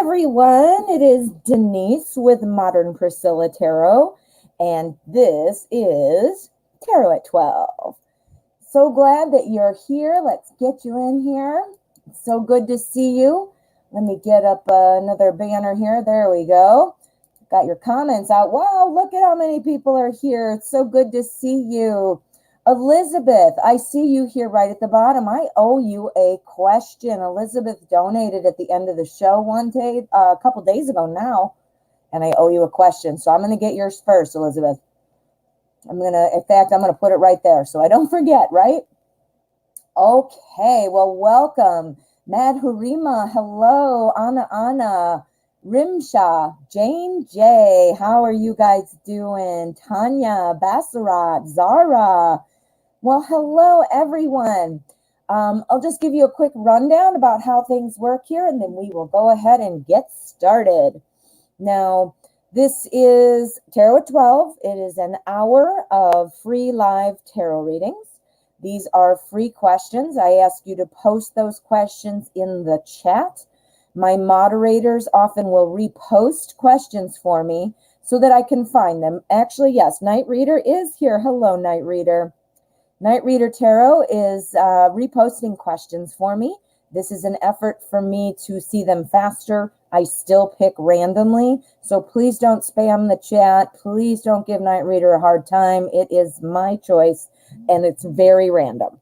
everyone, it is Denise with Modern Priscilla Tarot, and this is Tarot at 12. So glad that you're here. Let's get you in here. It's so good to see you. Let me get up another banner here. There we go. Got your comments out. Wow, look at how many people are here. It's so good to see you. Elizabeth, I see you here right at the bottom. I owe you a question. Elizabeth donated at the end of the show one day, a couple days ago now, and I owe you a question. So I'm going to get yours first, Elizabeth. In fact, I'm going to put it right there so I don't forget, right? Okay, well, welcome. Madhurima, hello. Anna, Rimsha, Jane J, how are you guys doing? Tanya, Bassarat, Zara. Well, hello, everyone. I'll just give you a quick rundown about how things work here, and then we will go ahead and get started. Now, this is Tarot at 12. It is an hour of free live tarot readings. These are free questions. I ask you to post those questions in the chat. My moderators often will repost questions for me so that I can find them. Actually, yes, Night Reader is here. Hello, Night Reader. Night Reader Tarot is reposting questions for me. This is an effort for me to see them faster. I still pick randomly, so please don't spam the chat. Please don't give Night Reader a hard time. It is my choice, and it's very random.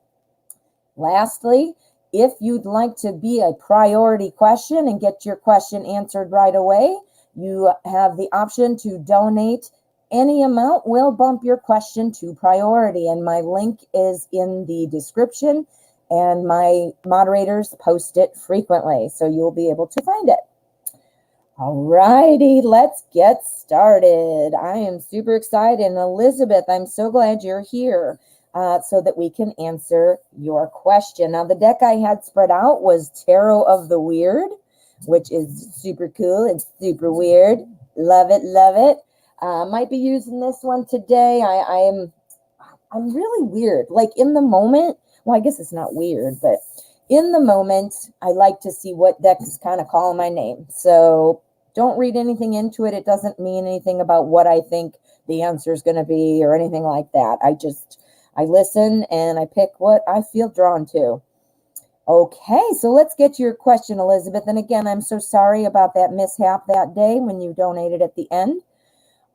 Lastly, if you'd like to be a priority question and get your question answered right away, you have the option to donate. Any amount will bump your question to priority, and my link is in the description, and my moderators post it frequently, so you'll be able to find it. All righty, let's get started. I am super excited, and Elizabeth, I'm so glad you're here so that we can answer your question. Now, the deck I had spread out was Tarot of the Weird, which is super cool and super weird. Love it, love it. Might be using this one today. I'm really weird. Like in the moment, well, I guess it's not weird, but in the moment, I like to see what deck is kind of calling my name. So don't read anything into it. It doesn't mean anything about what I think the answer is going to be or anything like that. I listen and I pick what I feel drawn to. Okay, so let's get to your question, Elizabeth. And again, I'm so sorry about that mishap that day when you donated at the end.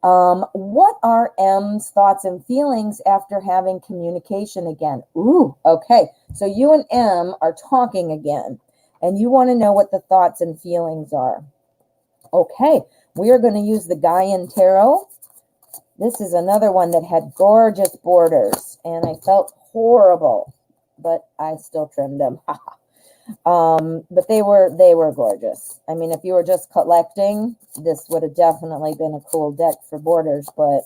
What are M's thoughts and feelings after having communication again? Ooh, okay. So you and M are talking again, and you want to know what the thoughts and feelings are. Okay, we are going to use the Gaian Tarot. This is another one that had gorgeous borders, and I felt horrible, but I still trimmed them. But they were gorgeous. I mean, if you were just collecting, this would have definitely been a cool deck for borders, but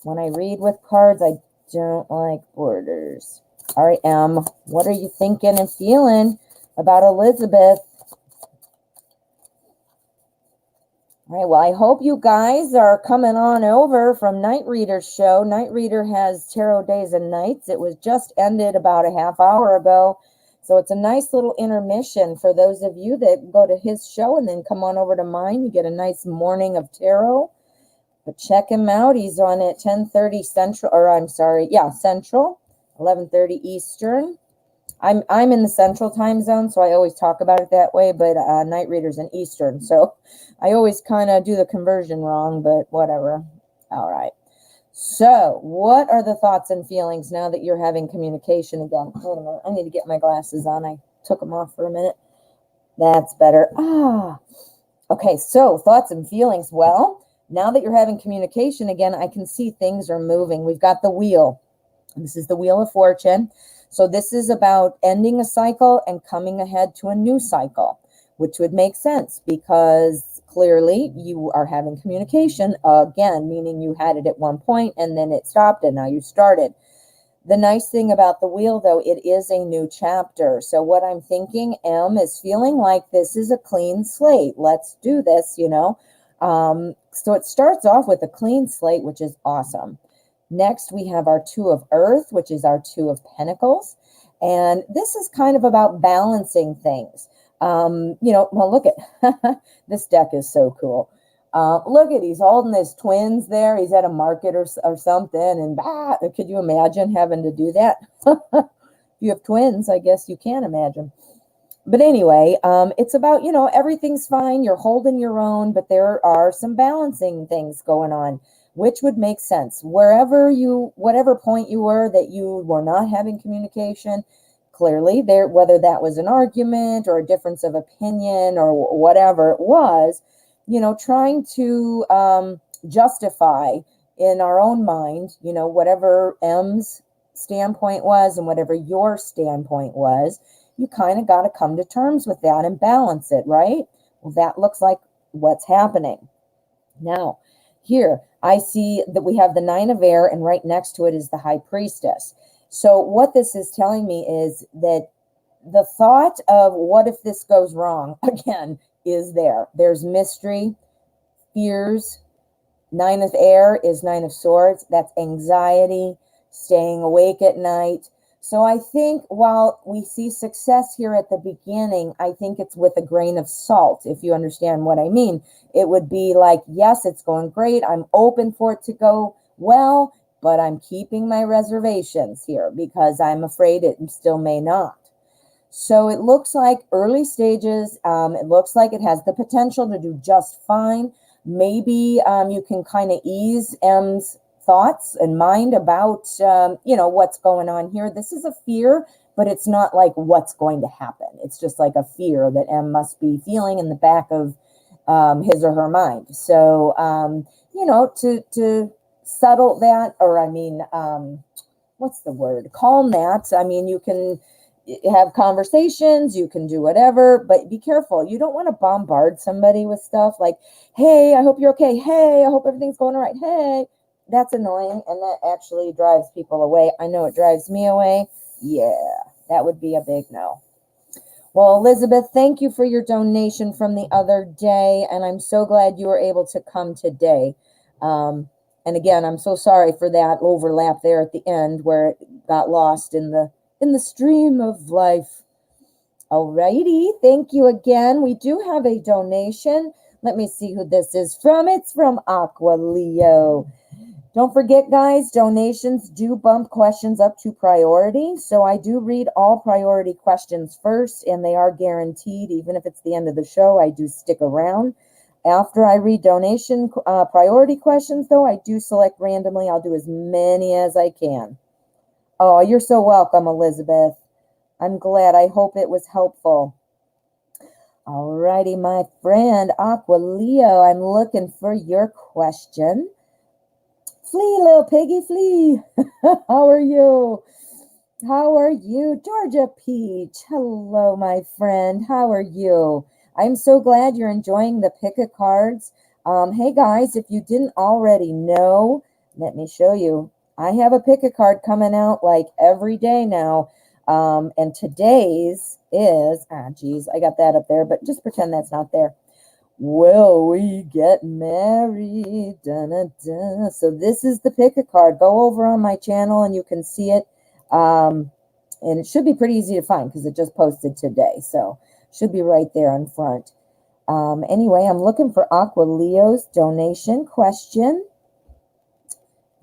when I read with cards, I don't like borders. All right, M, what are you thinking and feeling about Elizabeth? All right, well, I hope you guys are coming on over from Night Reader's show. Night Reader has Tarot Days and Nights. It was just ended about a half hour ago. So it's a nice little intermission for those of you that go to his show and then come on over to mine. You get a nice morning of tarot. But check him out. He's on at 10:30 Central, or I'm sorry, yeah, Central, 11:30 Eastern. I'm in the Central time zone, so I always talk about it that way, but Night Reader's in Eastern. So I always kind of do the conversion wrong, but whatever. All right. So, what are the thoughts and feelings now that you're having communication again? Wait a minute. I need to get my glasses on. I took them off for a minute. That's better. Okay, so thoughts and feelings. Well, now that you're having communication again, I can see things are moving. We've got the wheel. This is the Wheel of Fortune. So this is about ending a cycle and coming ahead to a new cycle, which would make sense because clearly you are having communication again, meaning you had it at one point and then it stopped and now you started. The nice thing about the wheel, though, it is a new chapter. So what I'm thinking, M, is feeling like this is a clean slate. Let's do this, you know. So it starts off with a clean slate, which is awesome. Next, we have our Two of Earth, which is our Two of Pentacles. And this is kind of about balancing things. Well, look at this deck is so cool. Look at, he's holding his twins there. He's at a market or something. And could you imagine having to do that? If you have twins, I guess you can imagine. But anyway, it's about, everything's fine. You're holding your own, but there are some balancing things going on, which would make sense. Whatever point you were that you were not having communication, clearly there, whether that was an argument or a difference of opinion or whatever it was, trying to justify in our own mind, whatever M's standpoint was and whatever your standpoint was, you kind of got to come to terms with that and balance it, right? Well, that looks like what's happening. Now, here, I see that we have the Nine of Air, and right next to it is the High Priestess. So what this is telling me is that the thought of what if this goes wrong, again, is there. There's mystery, fears. Nine of Air is Nine of Swords. That's anxiety, staying awake at night. So I think while we see success here at the beginning, I think it's with a grain of salt, if you understand what I mean. It would be like, yes, it's going great. I'm open for it to go well, but I'm keeping my reservations here because I'm afraid it still may not. So it looks like early stages. It looks like it has the potential to do just fine. Maybe you can kind of ease M's thoughts and mind about, what's going on here. This is a fear, but it's not like what's going to happen. It's just like a fear that M must be feeling in the back of his or her mind. So, to settle that, or what's the word? Calm that. You can have conversations, you can do whatever, but be careful. You don't want to bombard somebody with stuff like, hey, I hope you're okay. Hey, I hope everything's going all right. Hey, that's annoying, and that actually drives people away. I know it drives me away. Yeah, that would be a big no. Well, Elizabeth, thank you for your donation from the other day, and I'm so glad you were able to come today. And again, I'm so sorry for that overlap there at the end where it got lost in the stream of life. Alrighty, thank you again. We do have a donation. Let me see who this is from. It's from Aqua Leo. Don't forget, guys, donations do bump questions up to priority. So I do read all priority questions first, and they are guaranteed. Even if it's the end of the show, I do stick around. After I read donation priority questions, though, I do select randomly. I'll do as many as I can. Oh, you're so welcome, Elizabeth. I'm glad. I hope it was helpful. Alrighty, my friend, Aqua Leo, I'm looking for your question. Flee, little piggy, flee. How are you? How are you? Georgia Peach. Hello, my friend. How are you? I'm so glad you're enjoying the pick a cards. Hey, guys, if you didn't already know, let me show you. I have a pick a card coming out like every day now. And today's is, I got that up there, but just pretend that's not there. Will we get married? Dun, dun, dun. So this is the pick a card. Go over on my channel and you can see it. And it should be pretty easy to find because it just posted today. So should be right there in front. Anyway, I'm looking for Aqua Leo's donation question.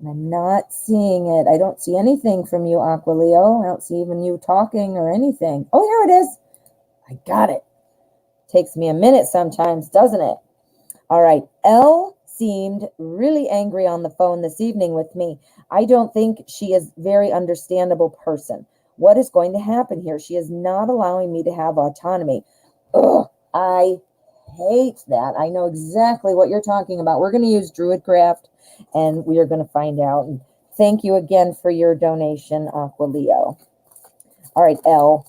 I'm not seeing it. I don't see anything from you, Aqua Leo. I don't see even you talking or anything. Oh, here it is. I got it. Takes me a minute sometimes, doesn't it? All right. Elle seemed really angry on the phone this evening with me. I don't think she is a very understandable person. What is going to happen here? She is not allowing me to have autonomy. Ugh, I hate that. I know exactly what you're talking about. We're going to use Druidcraft, and we are going to find out. And thank you again for your donation, Aqua Leo. All right, Elle.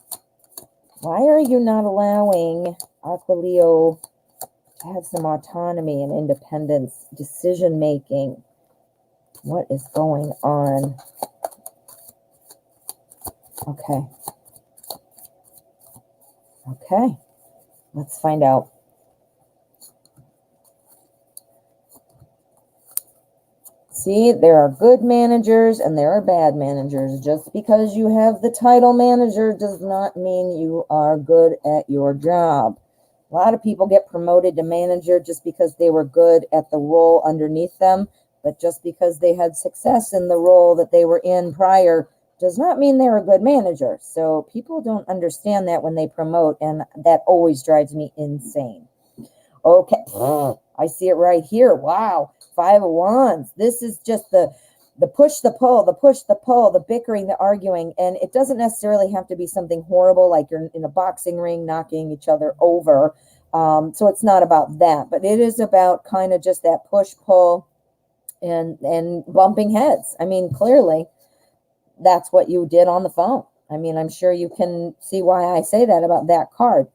Why are you not allowing Aqua Leo to have some autonomy and independence, decision-making? What is going on? Okay. Okay. Let's find out. See, there are good managers and there are bad managers. Just because you have the title manager does not mean you are good at your job. A lot of people get promoted to manager just because they were good at the role underneath them, but just because they had success in the role that they were in prior does not mean they're a good manager. So people don't understand that when they promote, and that always drives me insane. Okay, I see it right here. Wow, 5 of Wands. This is just the push, the pull, the push, the pull, the bickering, the arguing, and it doesn't necessarily have to be something horrible like you're in a boxing ring knocking each other over. So it's not about that, but it is about kind of just that push, pull, and bumping heads. I mean, clearly, that's what you did on the phone. I mean, I'm sure you can see why I say that about that card.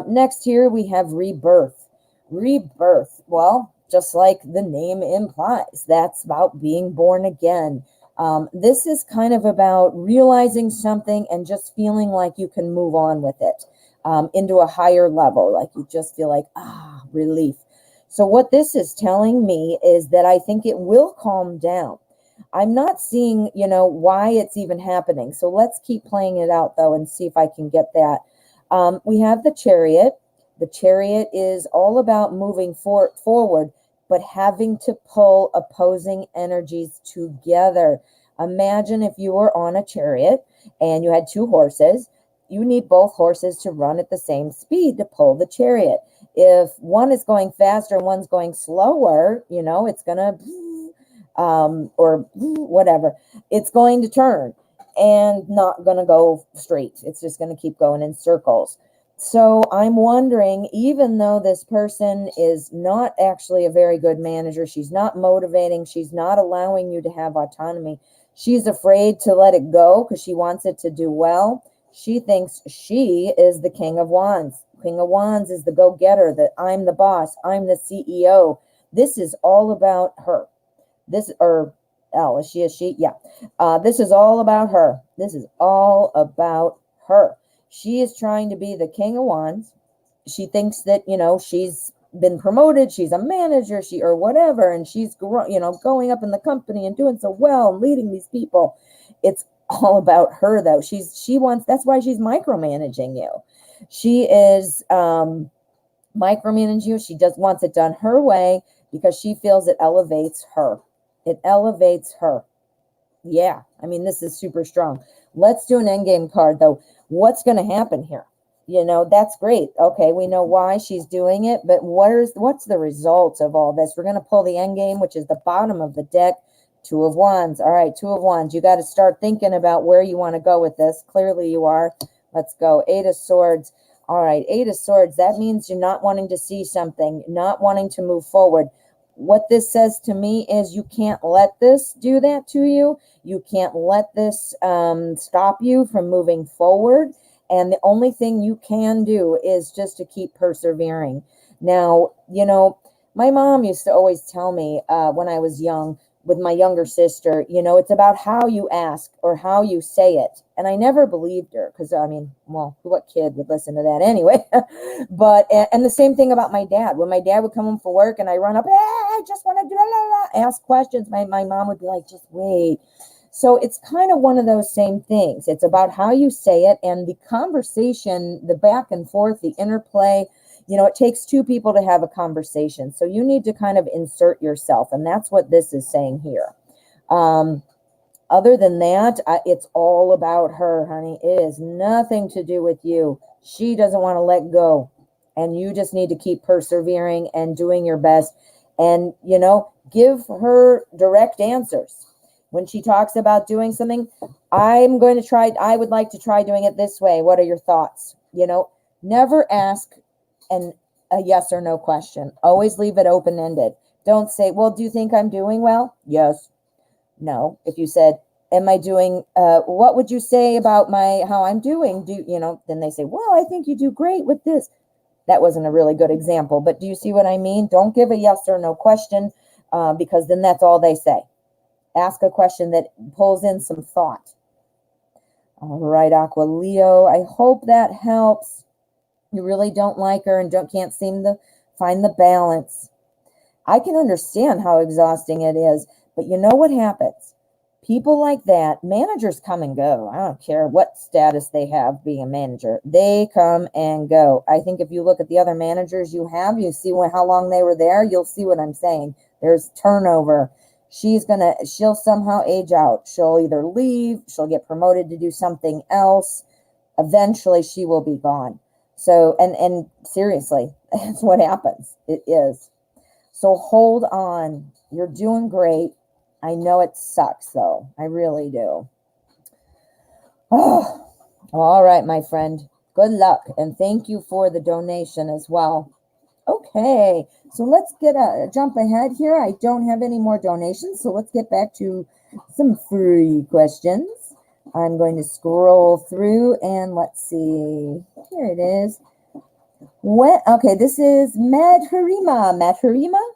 Next here we have rebirth. Rebirth. Well, just like the name implies, that's about being born again. This is kind of about realizing something and just feeling like you can move on with it into a higher level. Like you just feel like, relief. So what this is telling me is that I think it will calm down. I'm not seeing, why it's even happening. So let's keep playing it out, though, and see if I can get that. We have the Chariot. The Chariot is all about moving forward, but having to pull opposing energies together. Imagine if you were on a chariot and you had two horses. You need both horses to run at the same speed to pull the chariot. If one is going faster and one's going slower, it's going to, or whatever, it's going to turn and not going to go straight. It's just going to keep going in circles. So I'm wondering, even though this person is not actually a very good manager, she's not motivating, she's not allowing you to have autonomy, she's afraid to let it go because she wants it to do well. She thinks she is the King of Wands. King of Wands is the go-getter, that I'm the boss, I'm the CEO. This is all about her. This, or is she a she? Yeah. This is all about her. This is all about her. She is trying to be the King of Wands. She thinks that, she's been promoted, she's a manager, or whatever, and she's, going up in the company and doing so well and leading these people. It's all about her, though. That's why she's micromanaging you. She is micromanaging you. She just wants it done her way because she feels it elevates her. It elevates her. Yeah, I mean, this is super strong. Let's do an endgame card, though. What's going to happen here? That's great. Okay, we know why she's doing it, but what's the result of all this? We're going to pull the endgame, which is the bottom of the deck. 2 of Wands. All right, 2 of Wands. You got to start thinking about where you want to go with this. Clearly you are. Let's go. 8 of Swords. All right, 8 of Swords. That means you're not wanting to see something, not wanting to move forward. What this says to me is you can't let this do that to you. You can't let this stop you from moving forward. And the only thing you can do is just to keep persevering. Now, my mom used to always tell me when I was young, with my younger sister, it's about how you ask or how you say it. And I never believed her because, what kid would listen to that anyway? But, and the same thing about my dad. When my dad would come home from work and I run up, I just want to ask questions, my mom would be like, just wait. So it's kind of one of those same things. It's about how you say it and the conversation, the back and forth, the interplay. It takes 2 people to have a conversation. So you need to kind of insert yourself. And that's what this is saying here. Other than that, it's all about her, honey. It is nothing to do with you. She doesn't want to let go. And you just need to keep persevering and doing your best. And, give her direct answers. When she talks about doing something, I would like to try doing it this way. What are your thoughts? Never ask a yes or no question. Always leave it open-ended. Don't say, well, do you think I'm doing well? Yes. No. If you said, am I doing, what would you say about how I'm doing? Then they say, well, I think you do great with this. That wasn't a really good example, but do you see what I mean? Don't give a yes or no question because then that's all they say. Ask a question that pulls in some thought. All right, Aqua Leo, I hope that helps. You really don't like her and can't seem to find the balance. I can understand how exhausting it is, But you know what happens? People like that, managers come and go. I don't care what status they have being a manager. They come and go. I think if you look at the other managers you have, you see how long they were there, you'll see what I'm saying. There's turnover. She'll somehow age out. She'll either leave, she'll get promoted to do something else. Eventually she will be gone. So, and seriously, that's what happens. It is. So hold on. You're doing great. I know it sucks, though. I really do. Oh, all right, my friend. Good luck, and thank you for the donation as well. Okay, so let's get a jump ahead here. I don't have any more donations, so let's get back to some free questions. I'm going to scroll through, and let's see. Here it is. Okay, this is Madhurima.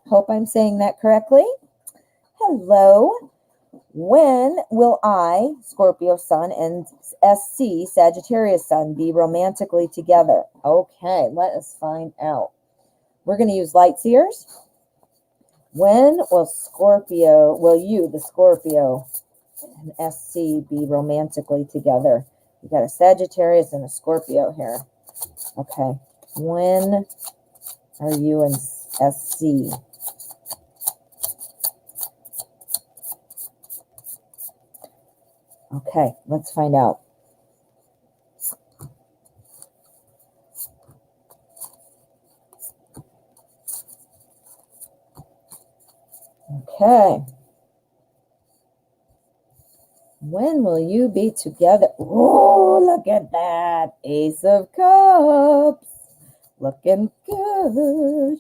Hope I'm saying that correctly. Hello. When will I, Scorpio Sun, and SC, Sagittarius Sun, be romantically together? Okay, let us find out. We're going to use light seers. When will you, the Scorpio, and SC be romantically together? You got a Sagittarius and a Scorpio here. Okay. When are you and SC? Okay, let's find out. Okay. When will you be together? Oh, look at that. Ace of Cups. Looking good.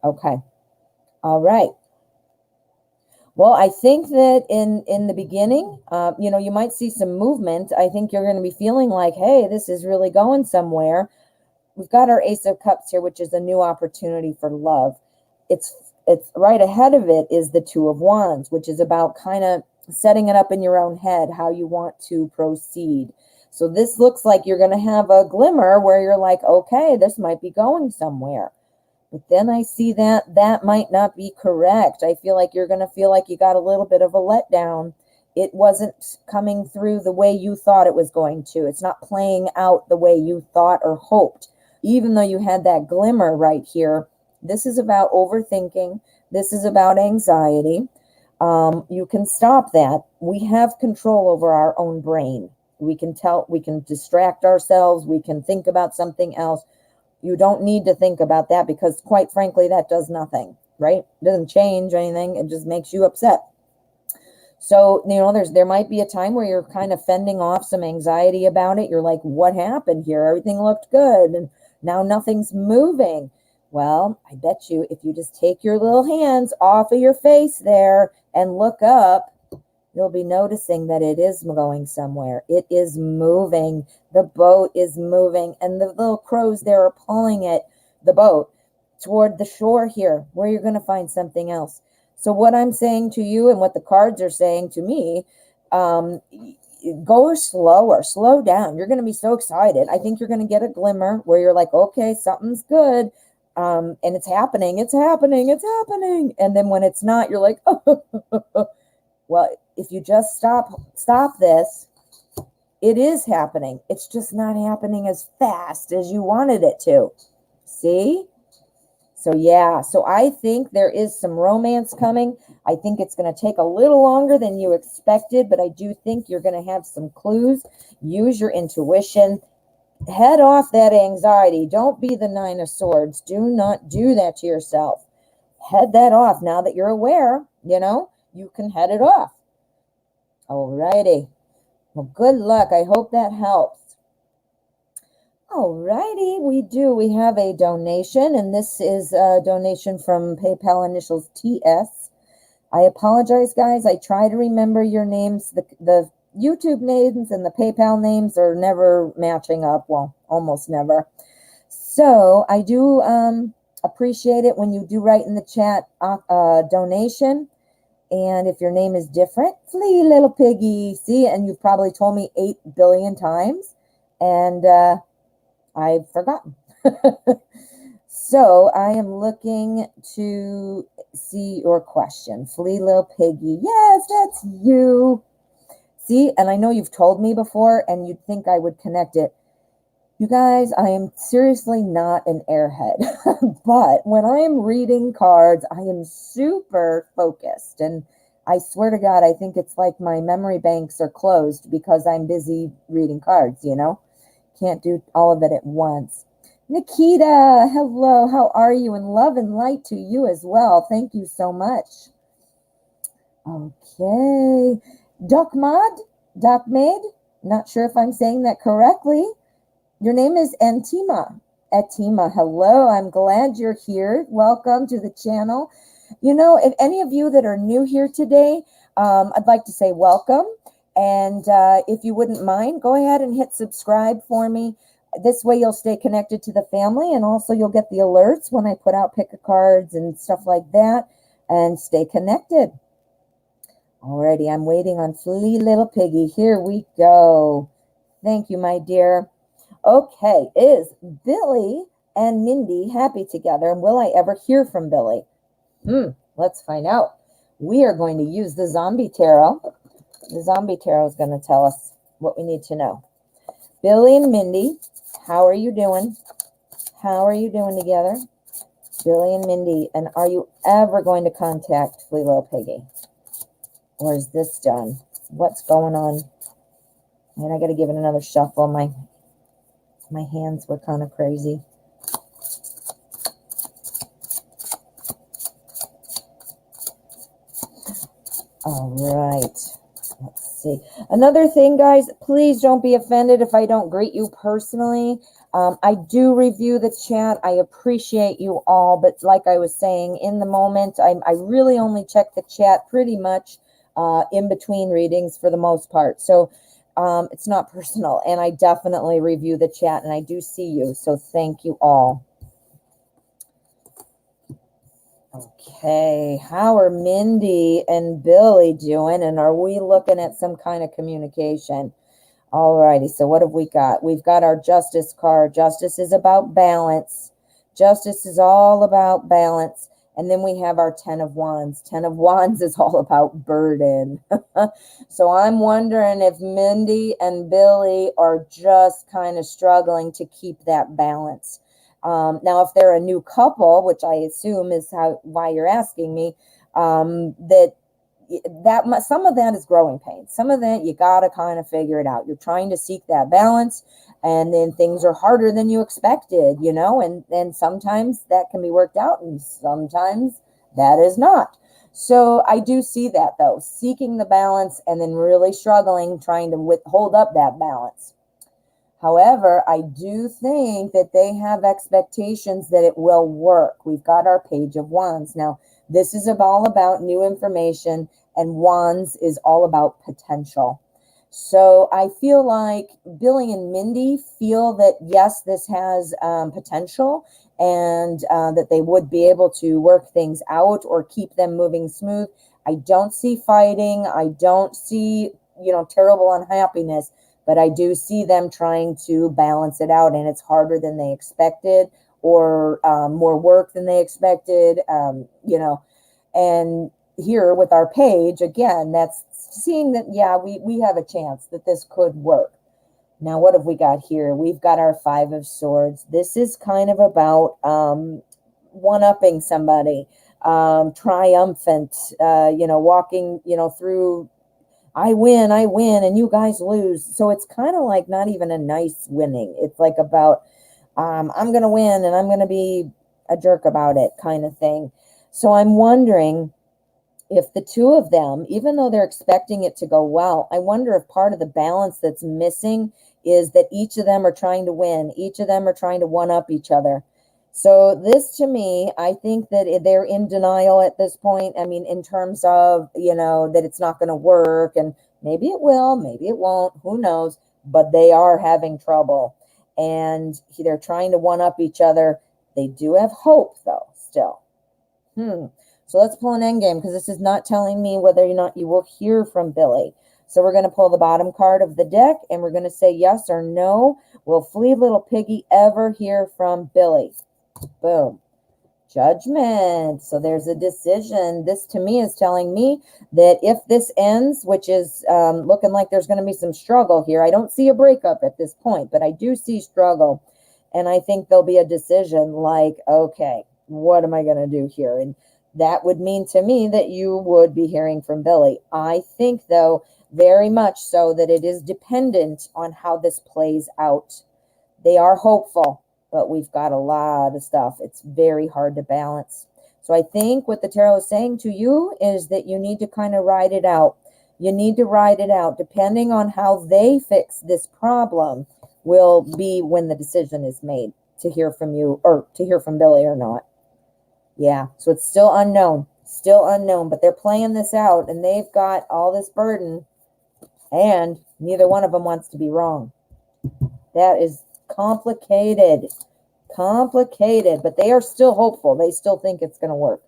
Okay. All right. Well, I think that in the beginning, you might see some movement. I think you're going to be feeling like, hey, this is really going somewhere. We've got our Ace of Cups here, which is a new opportunity for love. It's right ahead of it is the Two of Wands, which is about kind of setting it up in your own head, how you want to proceed. So this looks like you're going to have a glimmer where you're like, okay, this might be going somewhere. But then I see that might not be correct. I feel like you're going to feel like you got a little bit of a letdown. It wasn't coming through the way you thought it was going to. It's not playing out the way you thought or hoped. Even though you had that glimmer right here, this is about overthinking. This is about anxiety. You can stop that. We have control over our own brain. We can distract ourselves. We can think about something else. You don't need to think about that because, quite frankly, that does nothing, right? It doesn't change anything. It just makes you upset. So, there might be a time where you're kind of fending off some anxiety about it. You're like, what happened here? Everything looked good, and now nothing's moving. Well, I bet you if you just take your little hands off of your face there and look up, you'll be noticing that it is going somewhere. It is moving. The boat is moving, and the little crows there are pulling the boat toward the shore here, where you're going to find something else. So what I'm saying to you and what the cards are saying to me, go slower, slow down. You're going to be so excited. I think you're going to get a glimmer where you're like, okay, something's good. And it's happening. And then when it's not, you're like, oh, well, if you just stop this, it is happening. It's just not happening as fast as you wanted it to. See? So yeah, so I think there is some romance coming. I think it's going to take a little longer than you expected, but I do think you're going to have some clues. Use your intuition. Head off that anxiety. Don't be the Nine of Swords. Do not do that to yourself. Head that off. Now that you're aware, you can head it off. Alrighty. Well, good luck. I hope that helps. Alrighty, we have a donation, and this is a donation from PayPal initials TS. I apologize, guys. I try to remember your names. The YouTube names and the PayPal names are never matching up. Well, almost never. So I do appreciate it when you do write in the chat donation. And if your name is different, flee, little piggy. See, and you've probably told me 8 billion times, and I've forgotten. So I am looking to see your question. Flea Little Piggy. Yes, that's you. See, and I know you've told me before, and you'd think I would connect it. You guys, I am seriously not an airhead, but when I am reading cards, I am super focused. And I swear to God, I think it's like my memory banks are closed because I'm busy reading cards, you know? Can't do all of it at once. Nikita, hello, how are you? And love and light to you as well. Thank you so much. Okay. Docmade, not sure if I'm saying that correctly. Your name is Antima. Atima, hello. I'm glad you're here. Welcome to the channel. You know, if any of you that are new here today, I'd like to say welcome. And if you wouldn't mind, go ahead and hit subscribe for me. This way you'll stay connected to the family, and also you'll get the alerts when I put out pick-a-cards and stuff like that, and stay connected. Alrighty, I'm waiting on Flea Little Piggy. Here we go. Thank you, my dear. Okay, is Billy and Mindy happy together? And will I ever hear from Billy? Let's find out. We are going to use the Zombie Tarot. The Zombie Tarot is going to tell us what we need to know. Billy and Mindy, how are you doing? How are you doing together? Billy and Mindy, and are you ever going to contact Flea Little Piggy? Or is this done? What's going on? And I got to give it another shuffle. My hands were kind of crazy. All right. Let's see. Another thing, guys, please don't be offended if I don't greet you personally. I do review the chat. I appreciate you all. But like I was saying, in the moment, I really only check the chat pretty much in between readings for the most part. So it's not personal, and I definitely review the chat, and I do see you, so thank you all. Okay, how are Mindy and Billy doing, and are we looking at some kind of communication? Alrighty, so what have we got? We've got our Justice card. Justice is about balance. Justice is all about balance. And then we have our 10 of Wands. 10 of Wands is all about burden. So I'm wondering if Mindy and Billy are just kind of struggling to keep that balance. Now, if they're a new couple, which I assume is why you're asking me, that some of that is growing pains. Some of that you got to kind of figure it out. You're trying to seek that balance, and then things are harder than you expected, you know, and sometimes that can be worked out, and sometimes that is not. So I do see that, though, seeking the balance and then really struggling, trying to hold up that balance. However, I do think that they have expectations that it will work. We've got our Page of Wands. Now, this is all about new information, and Wands is all about potential. So I feel like Billy and Mindy feel that, yes, this has potential, and that they would be able to work things out or keep them moving smooth. I don't see fighting. I don't see, terrible unhappiness, but I do see them trying to balance it out, and it's harder than they expected, or more work than they expected, and here with our page, again, that's seeing that, yeah, we have a chance that this could work. Now, what have we got here? We've got our 5 of Swords. This is kind of about one-upping somebody, triumphant, walking, through, I win, and you guys lose. So it's kind of like not even a nice winning. It's like about, I'm going to win, and I'm going to be a jerk about it kind of thing. So I'm wondering if the two of them, even though they're expecting it to go well, I wonder if part of the balance that's missing is that each of them are trying to win. Each of them are trying to one-up each other. So this, to me, I think that they're in denial at this point. I mean, in terms of, that it's not going to work, and maybe it will, maybe it won't, who knows, but they are having trouble, and they're trying to one-up each other. They do have hope, though, still. So let's pull an endgame, because this is not telling me whether or not you will hear from Billy. So we're going to pull the bottom card of the deck, and we're going to say yes or no. Will Flea Little Piggy ever hear from Billy? Boom. Judgment. So there's a decision. This to me is telling me that if this ends, which is looking like there's going to be some struggle here. I don't see a breakup at this point, but I do see struggle. And I think there'll be a decision like, okay, what am I going to do here? And that would mean to me that you would be hearing from Billy. I think, though, very much so that it is dependent on how this plays out. They are hopeful, but we've got a lot of stuff. It's very hard to balance. So I think what the tarot is saying to you is that you need to kind of ride it out. You need to ride it out. Depending on how they fix this problem will be when the decision is made to hear from you or to hear from Billy or not. Yeah, so it's still unknown, but they're playing this out and they've got all this burden and neither one of them wants to be wrong. That is complicated, but they are still hopeful. They still think it's going to work.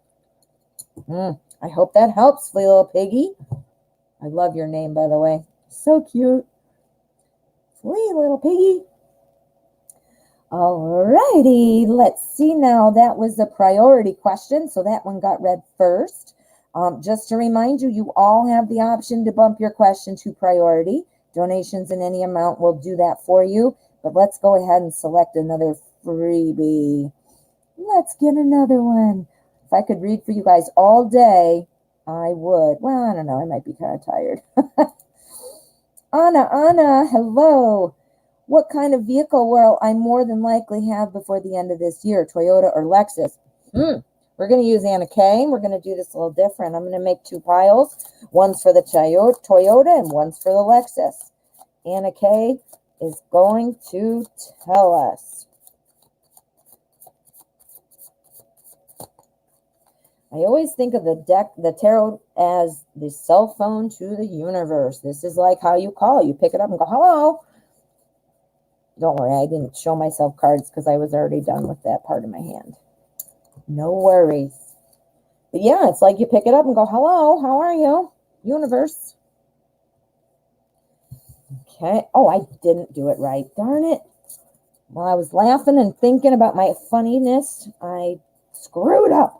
I hope that helps, sweet little piggy. I love your name, by the way. So cute. Sweet little piggy. Alrighty, let's see now. That was a priority question, so that one got read first. Just to remind you, you all have the option to bump your question to priority. Donations in any amount will do that for you. But let's go ahead and select another freebie. Let's get another one. If I could read for you guys all day, I would. Well, I don't know. I might be kind of tired. Anna, hello. What kind of vehicle will I more than likely have before the end of this year, Toyota or Lexus? We're going to use Anna K. We're going to do this a little different. I'm going to make two piles. One's for the Toyota and one's for the Lexus. Anna K. is going to tell us. I always think of the tarot as the cell phone to the universe. This is like how you call. You pick it up and go, hello. Don't worry, I didn't show myself cards because I was already done with that part of my hand. No worries. But yeah, it's like you pick it up and go, hello, how are you, universe? Okay. Oh, I didn't do it right. Darn it. While I was laughing and thinking about my funniness, I screwed up.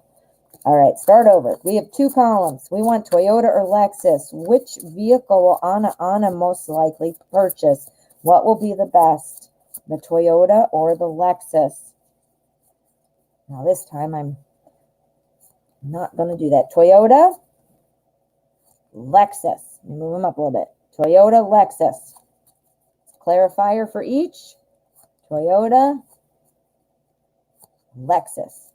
All right, start over. We have two columns. We want Toyota or Lexus. Which vehicle will Anna most likely purchase? What will be the best? The Toyota or the Lexus? Now this time I'm not going to do that. Toyota, Lexus. Let me move them up a little bit. Toyota, Lexus. Clarifier for each. Toyota, Lexus.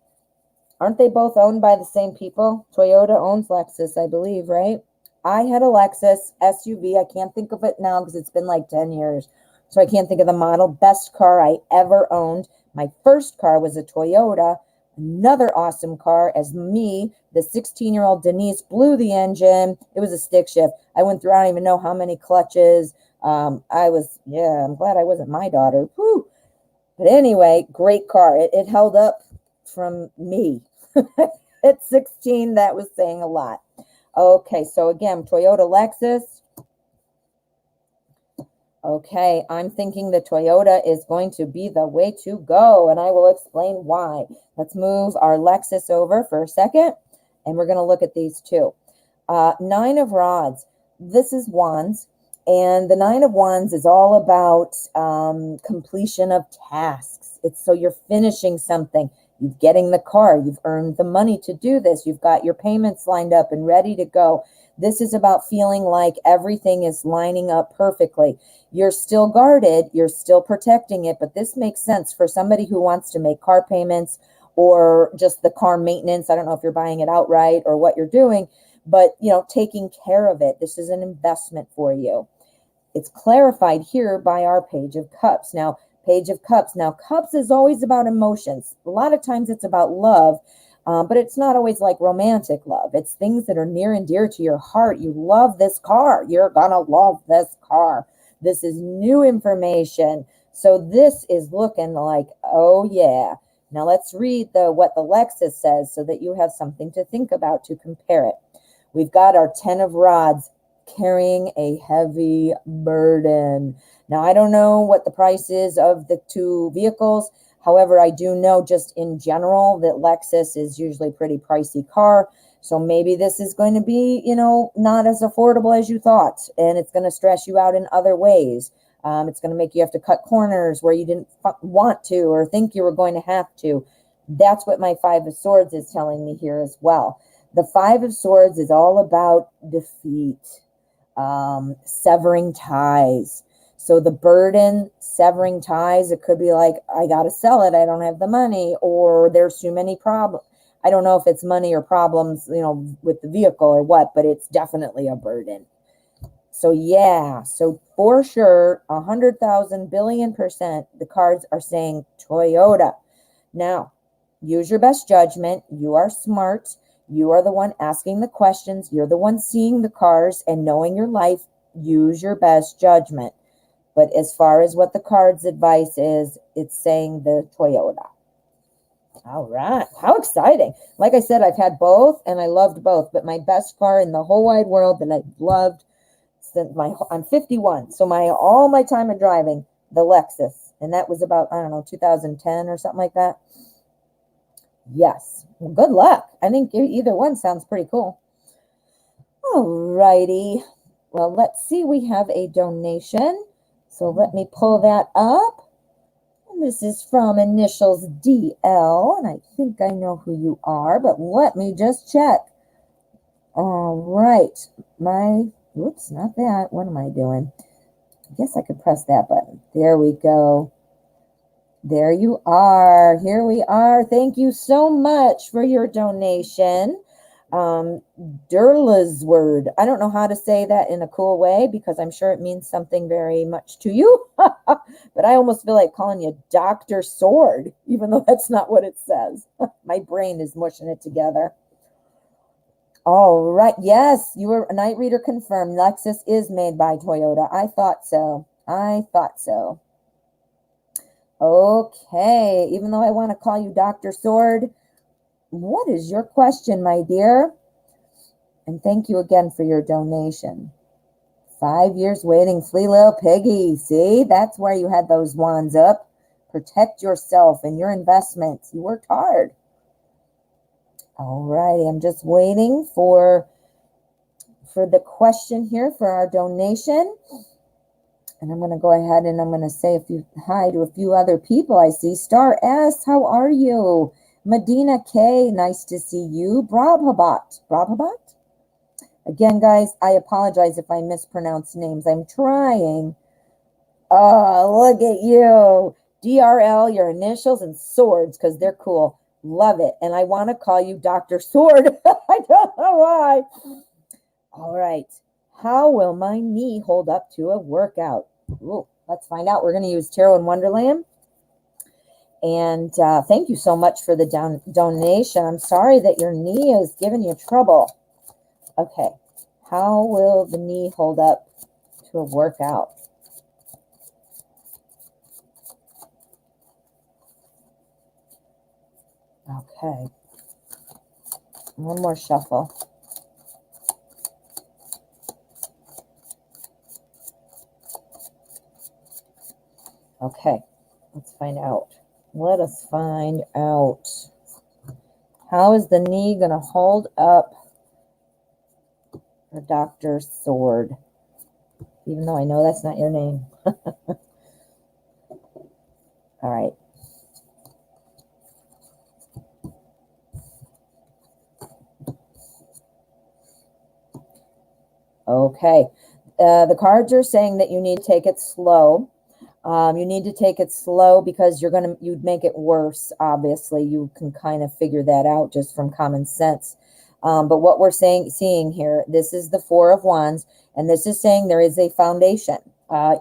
Aren't they both owned by the same people? Toyota owns Lexus, I believe, right? I had a Lexus SUV. I can't think of it now because it's been like 10 years. So I can't think of the model. Best car I ever owned. My first car was a Toyota. Another awesome car as me, the 16-year-old Denise, blew the engine. It was a stick shift. I went through, I don't even know how many clutches. I'm glad I wasn't my daughter. Whew. But anyway, great car. It held up from me. At 16, that was saying a lot. Okay, so again, Toyota, Lexus. Okay, I'm thinking the Toyota is going to be the way to go, and I will explain why. Let's move our Lexus over for a second, and we're going to look at these two. Nine of Rods. This is Wands, and the Nine of Wands is all about completion of tasks. It's so you're finishing something. You're getting the car. You've earned the money to do this. You've got your payments lined up and ready to go. This is about feeling like everything is lining up perfectly. You're still guarded. You're still protecting it. But this makes sense for somebody who wants to make car payments or just the car maintenance. I don't know if you're buying it outright or what you're doing, but, taking care of it. This is an investment for you. It's clarified here by our Page of Cups. Now, Page of Cups. Now, Cups is always about emotions. A lot of times it's about love, but it's not always like romantic love. It's things that are near and dear to your heart. You love this car. You're going to love this car. This is new information. So this is looking like, oh, yeah. Now, let's read what the Lexus says so that you have something to think about to compare it. We've got our 10 of Rods carrying a heavy burden. Now, I don't know what the price is of the two vehicles. However, I do know just in general that Lexus is usually a pretty pricey car. So maybe this is going to be, not as affordable as you thought, and it's going to stress you out in other ways. It's going to make you have to cut corners where you didn't want to or think you were going to have to. That's what my Five of Swords is telling me here as well. The Five of Swords is all about defeat, severing ties. So the burden, severing ties, it could be like, I got to sell it. I don't have the money, or there's too many problems. I don't know if it's money or problems, with the vehicle or what, but it's definitely a burden. So yeah, so for sure, 100,000 billion%, the cards are saying Toyota. Now, use your best judgment. You are smart. You are the one asking the questions. You're the one seeing the cars and knowing your life. Use your best judgment. But as far as what the card's advice is, it's saying the Toyota. All right. How exciting. Like I said, I've had both and I loved both, but my best car in the whole wide world that I've loved since I'm 51. So all my time of driving, the Lexus. And that was about, 2010 or something like that. Yes. Well, good luck. I think either one sounds pretty cool. All righty. Well, let's see. We have a donation. So let me pull that up. This is from initials DL, and I think I know who you are, but let me just check. All right. Whoops, not that. What am I doing? I guess I could press that button. There we go. There you are. Here we are. Thank you so much for your donation. Durla's word. I don't know how to say that in a cool way because I'm sure it means something very much to you. But I almost feel like calling you Dr. Sword, even though that's not what it says. My brain is mushing it together. All right. Yes, you were a night reader confirmed. Lexus is made by Toyota. I thought so. Okay. Even though I want to call you Dr. Sword, what is your question, my dear? And thank you again for your donation. 5 years waiting, Flea Little Piggy. See, that's where you had those wands up. Protect yourself and your investments. You worked hard. All righty, I'm just waiting for the question here for our donation. And I'm going to go ahead and I'm going to say hi to a few other people. I see Star S, how are you? Medina K, nice to see you. Brabhabat. Again, guys, I apologize if I mispronounce names. I'm trying. Oh, look at you. DRL, your initials, and swords, because they're cool. Love it. And I want to call you Dr. Sword. I don't know why. All right. How will my knee hold up to a workout? Ooh, let's find out. We're going to use Tarot in Wonderland. And thank you so much for the donation. I'm sorry that your knee is giving you trouble. Okay. How will the knee hold up to a workout? Okay. One more shuffle. Okay. Let's find out. Let us find out. How is the knee going to hold up for Dr. Sword? Even though I know that's not your name. All right. Okay. The cards are saying that you need to take it slow. You need to take it slow because you'd make it worse. Obviously, you can kind of figure that out just from common sense. But what we're seeing here, this is the Four of Wands, and this is saying there is a foundation.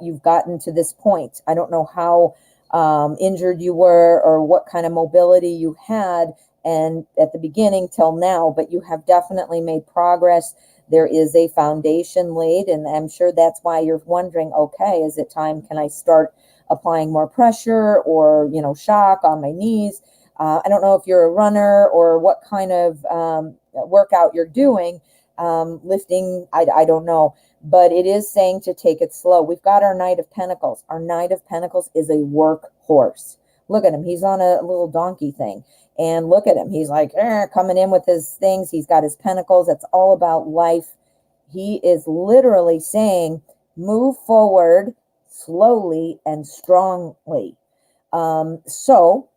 You've gotten to this point. I don't know how injured you were or what kind of mobility you had and at the beginning till now, but you have definitely made progress. There is a foundation laid, and I'm sure that's why you're wondering, okay, is it time? Can I start applying more pressure or, shock on my knees? I don't know if you're a runner or what kind of workout you're doing, lifting, I don't know, but it is saying to take it slow. We've got our Knight of Pentacles. Our Knight of Pentacles is a workhorse. Look at him. He's on a little donkey thing. And look at him. He's like coming in with his things. He's got his pentacles. It's all about life. He is literally saying, move forward slowly and strongly. So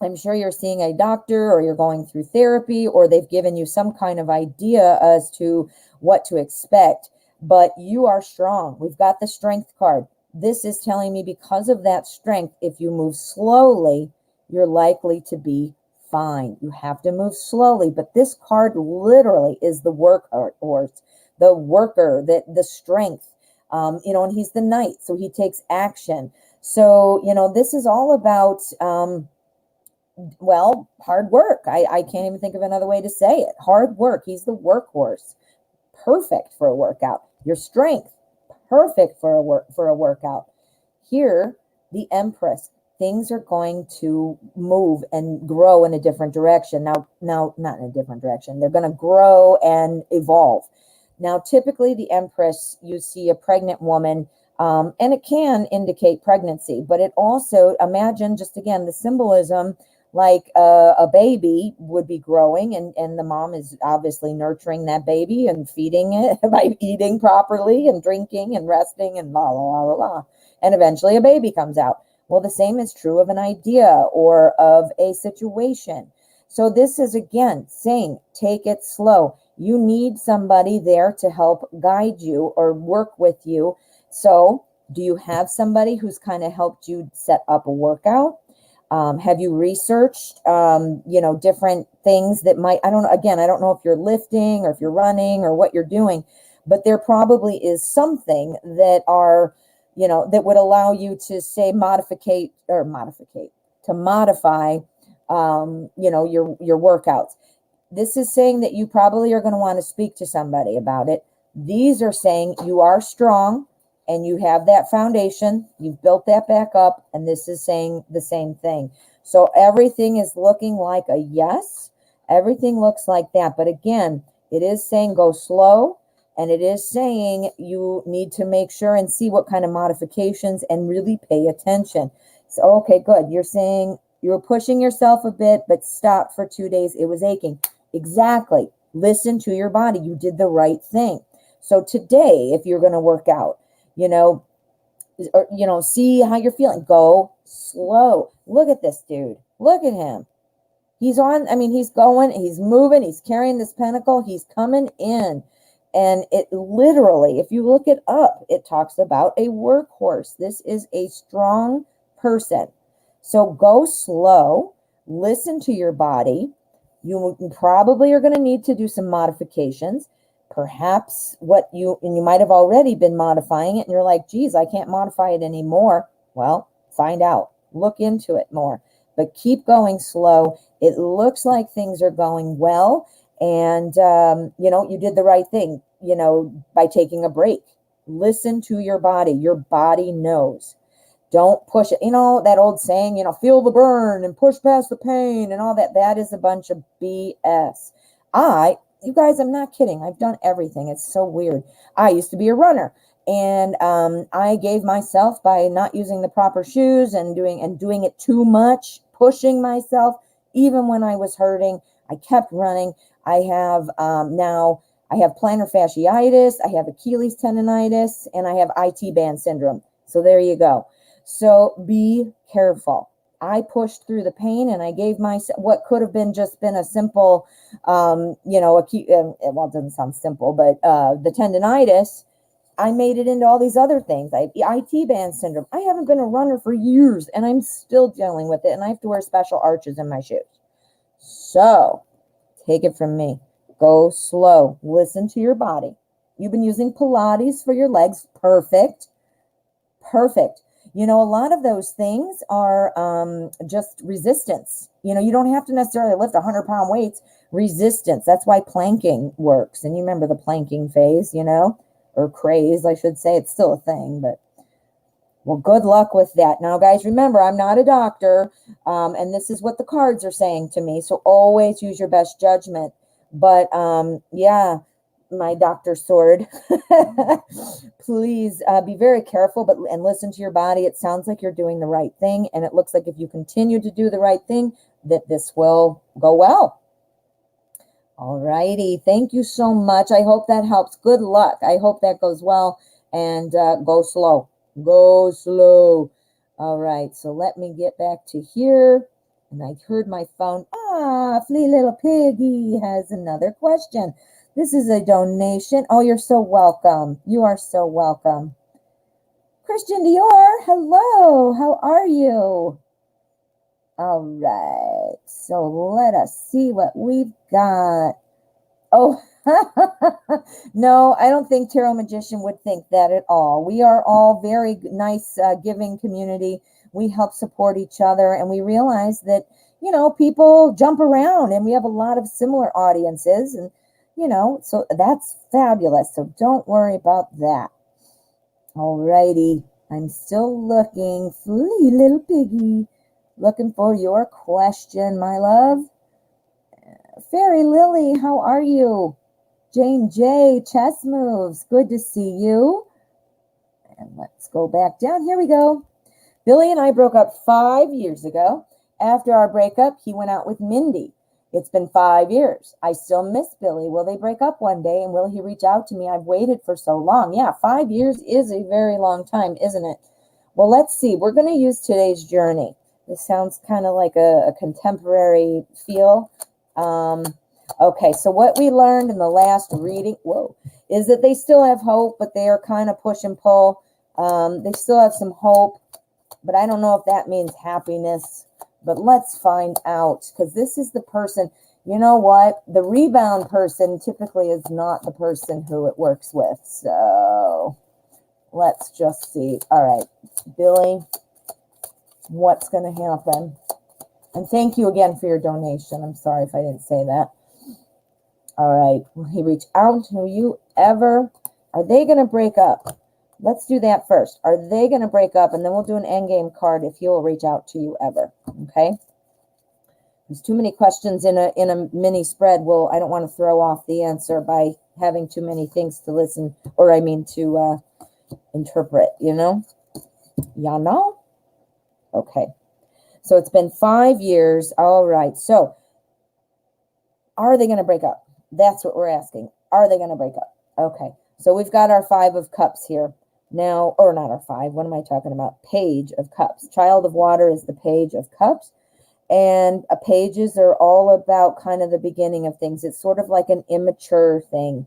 I'm sure you're seeing a doctor, or you're going through therapy, or they've given you some kind of idea as to what to expect, but you are strong. We've got the strength card. This is telling me, because of that strength, if you move slowly, you're likely to be fine. You have to move slowly, but this card literally is the workhorse, the worker, the strength, and he's the knight, so he takes action. So, this is all about, hard work. I can't even think of another way to say it. Hard work. He's the workhorse. Perfect for a workout. Your strength, perfect for a workout. Here, the Empress. Things are going to move and grow in a different direction. Now, not in a different direction. They're going to grow and evolve. Now, typically, the Empress, you see a pregnant woman, and it can indicate pregnancy, but it also, imagine just again the symbolism, like a baby would be growing, and the mom is obviously nurturing that baby and feeding it by eating properly and drinking and resting and la la la la la, and eventually a baby comes out. Well, the same is true of an idea or of a situation. So this is again saying, take it slow. You need somebody there to help guide you or work with you. So do you have somebody who's kind of helped you set up a workout? Have you researched, different things that might, I don't know if you're lifting or if you're running or what you're doing, but there probably is something that that would allow you to say modify, your workouts. This is saying that you probably are going to want to speak to somebody about it. These are saying you are strong and you have that foundation. You've built that back up. And this is saying the same thing. So everything is looking like a yes. Everything looks like that. But again, it is saying go slow. And it is saying you need to make sure and see what kind of modifications and really pay attention. So, okay, good. You're saying you're pushing yourself a bit, but stop for 2 days. It was aching. Exactly. Listen to your body. You did the right thing. So today, if you're going to work out, see how you're feeling. Go slow. Look at this dude. Look at him. He's going, he's moving, he's carrying this pentacle, he's coming in. And it literally, if you look it up, it talks about a workhorse. This is a strong person. So go slow, listen to your body. You probably are going to need to do some modifications. Perhaps you might have already been modifying it and you're like, geez, I can't modify it anymore. Well, find out, look into it more, but keep going slow. It looks like things are going well. And, you did the right thing, by taking a break. Listen to your body. Your body knows. Don't push it. That old saying, feel the burn and push past the pain and all that. That is a bunch of BS. You guys, I'm not kidding. I've done everything. It's so weird. I used to be a runner, and I gave myself, by not using the proper shoes and doing it too much, pushing myself, even when I was hurting. I kept running. I have now I have plantar fasciitis, I have Achilles tendonitis, and I have IT band syndrome. So there you go. So be careful. I pushed through the pain and I gave myself what could have been a simple, well, it doesn't sound simple, but the tendonitis, I made it into all these other things. I have IT band syndrome. I haven't been a runner for years and I'm still dealing with it. And I have to wear special arches in my shoes. So take it from me. Go slow. Listen to your body. You've been using Pilates for your legs. Perfect. Perfect. A lot of those things are just resistance. You don't have to necessarily lift 100-pound weights. Resistance. That's why planking works. And you remember the planking phase, or craze, I should say. It's still a thing, but well, good luck with that. Now, guys, remember, I'm not a doctor, and this is what the cards are saying to me. So always use your best judgment. But yeah, my Dr. Sword. Please be very careful and listen to your body. It sounds like you're doing the right thing, and it looks like if you continue to do the right thing, that this will go well. All righty. Thank you so much. I hope that helps. Good luck. I hope that goes well, and go slow. Go slow. All right. So let me get back to here. And I heard my phone. Flea Little Piggy has another question. This is a donation. Oh, you're so welcome. You are so welcome. Christian Dior, hello. How are you? All right. So let us see what we've got. Oh, no, I don't think Tarot Magician would think that at all. We are all very nice, giving community. We help support each other, and we realize that, you know, people jump around, and we have a lot of similar audiences, and, you know, so that's fabulous. So don't worry about that. All righty. I'm still looking. Flea Little Piggy. Looking for your question, my love. Fairy Lily, how are you? Jane J, Chess Moves, good to see you. And let's go back down. Here we go. Billy and I broke up 5 years ago. After our breakup, he went out with Mindy. It's been 5 years. I still miss Billy. Will they break up one day, and will he reach out to me? I've waited for so long. Yeah, 5 years is a very long time, isn't it? Well, let's see. We're going to use today's journey. This sounds kind of like a contemporary feel. Okay, so what we learned in the last reading, is that they still have hope, but they are kind of push and pull. They still have some hope, but I don't know if that means happiness. But let's find out, because this is the person, you know what? The rebound person typically is not the person who it works with. So let's just see. All right, Billy, what's going to happen? And thank you again for your donation. I'm sorry if I didn't say that. All right, will he reach out to you ever? Are they going to break up? Let's do that first. Are they going to break up? And then we'll do an endgame card if he will reach out to you ever. Okay? There's too many questions in a mini spread. Well, I don't want to throw off the answer by having too many things to listen, or I mean to interpret, you know? Y'all know? Okay. So it's been 5 years. All right. So are they going to break up? That's what we're asking. Are they going to break up? Okay. So we've got our 5 of Cups here. Now, or not our 5, what am I talking about? Page of Cups. Child of Water is the Page of Cups. And pages are all about kind of the beginning of things. It's sort of like an immature thing.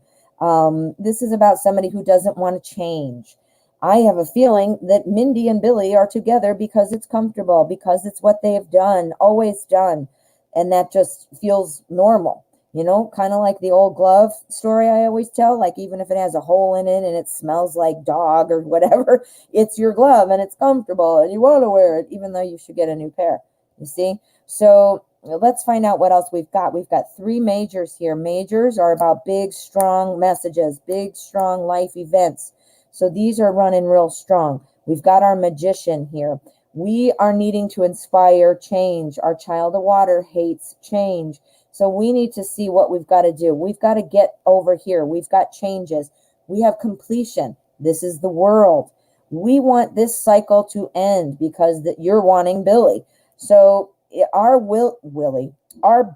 This is about somebody who doesn't want to change. I have a feeling that Mindy and Billy are together because it's comfortable, because it's what they have done, always done. And that just feels normal. You know, kind of like the old glove story I always tell, like even if it has a hole in it and it smells like dog or whatever, it's your glove and it's comfortable and you want to wear it, even though you should get a new pair. You see? So let's find out what else we've got. We've got 3 majors here. Majors are about big, strong messages, big, strong life events. So these are running real strong. We've got our Magician here. We are needing to inspire change. Our Child of Water hates change. So we need to see what we've got to do. We've got to get over here. We've got changes. We have completion. This is the World. We want this cycle to end because you're wanting Billy. So are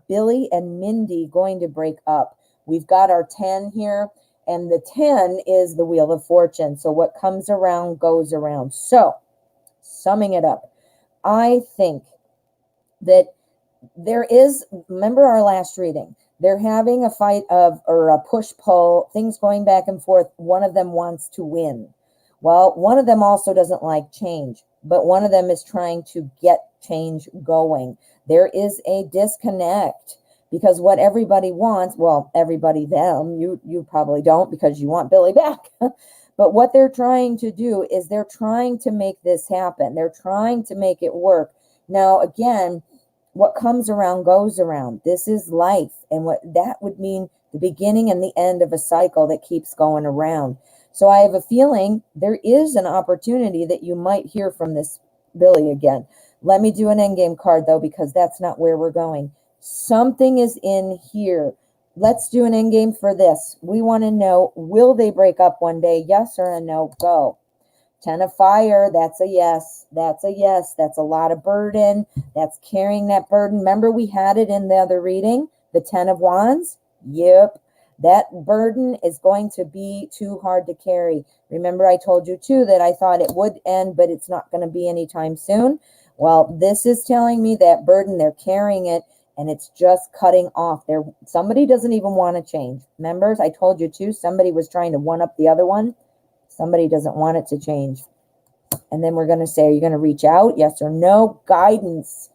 Billy and Mindy going to break up? We've got our 10 here, and the 10 is the Wheel of Fortune. So what comes around goes around. So summing it up, I think that there is, remember our last reading, they're having a fight or a push-pull, things going back and forth. One of them wants to win. Well, one of them also doesn't like change, but one of them is trying to get change going. There is a disconnect because what everybody wants, well, everybody, them, you probably don't because you want Billy back. But what they're trying to do is they're trying to make this happen. They're trying to make it work. Now, again, what comes around goes around. This is life. And what that would mean, the beginning and the end of a cycle that keeps going around. So I have a feeling there is an opportunity that you might hear from this Billy again. Let me do an endgame card, though, because that's not where we're going. Something is in here. let's do an end game for this. We want to know, will they break up one day? Yes or a no? Go. 10 of fire, that's a yes. That's a yes. That's a lot of burden. That's carrying that burden. Remember we had it in the other reading, the 10 of wands? Yep. That burden is going to be too hard to carry. Remember I told you too that I thought it would end, but it's not going to be anytime soon. Well, this is telling me that burden, they're carrying it, and it's just cutting off. Somebody doesn't even want to change. Members, I told you too, somebody was trying to one up the other one. Somebody doesn't want it to change. And then we're going to say, are you going to reach out? Yes or no? Guidance.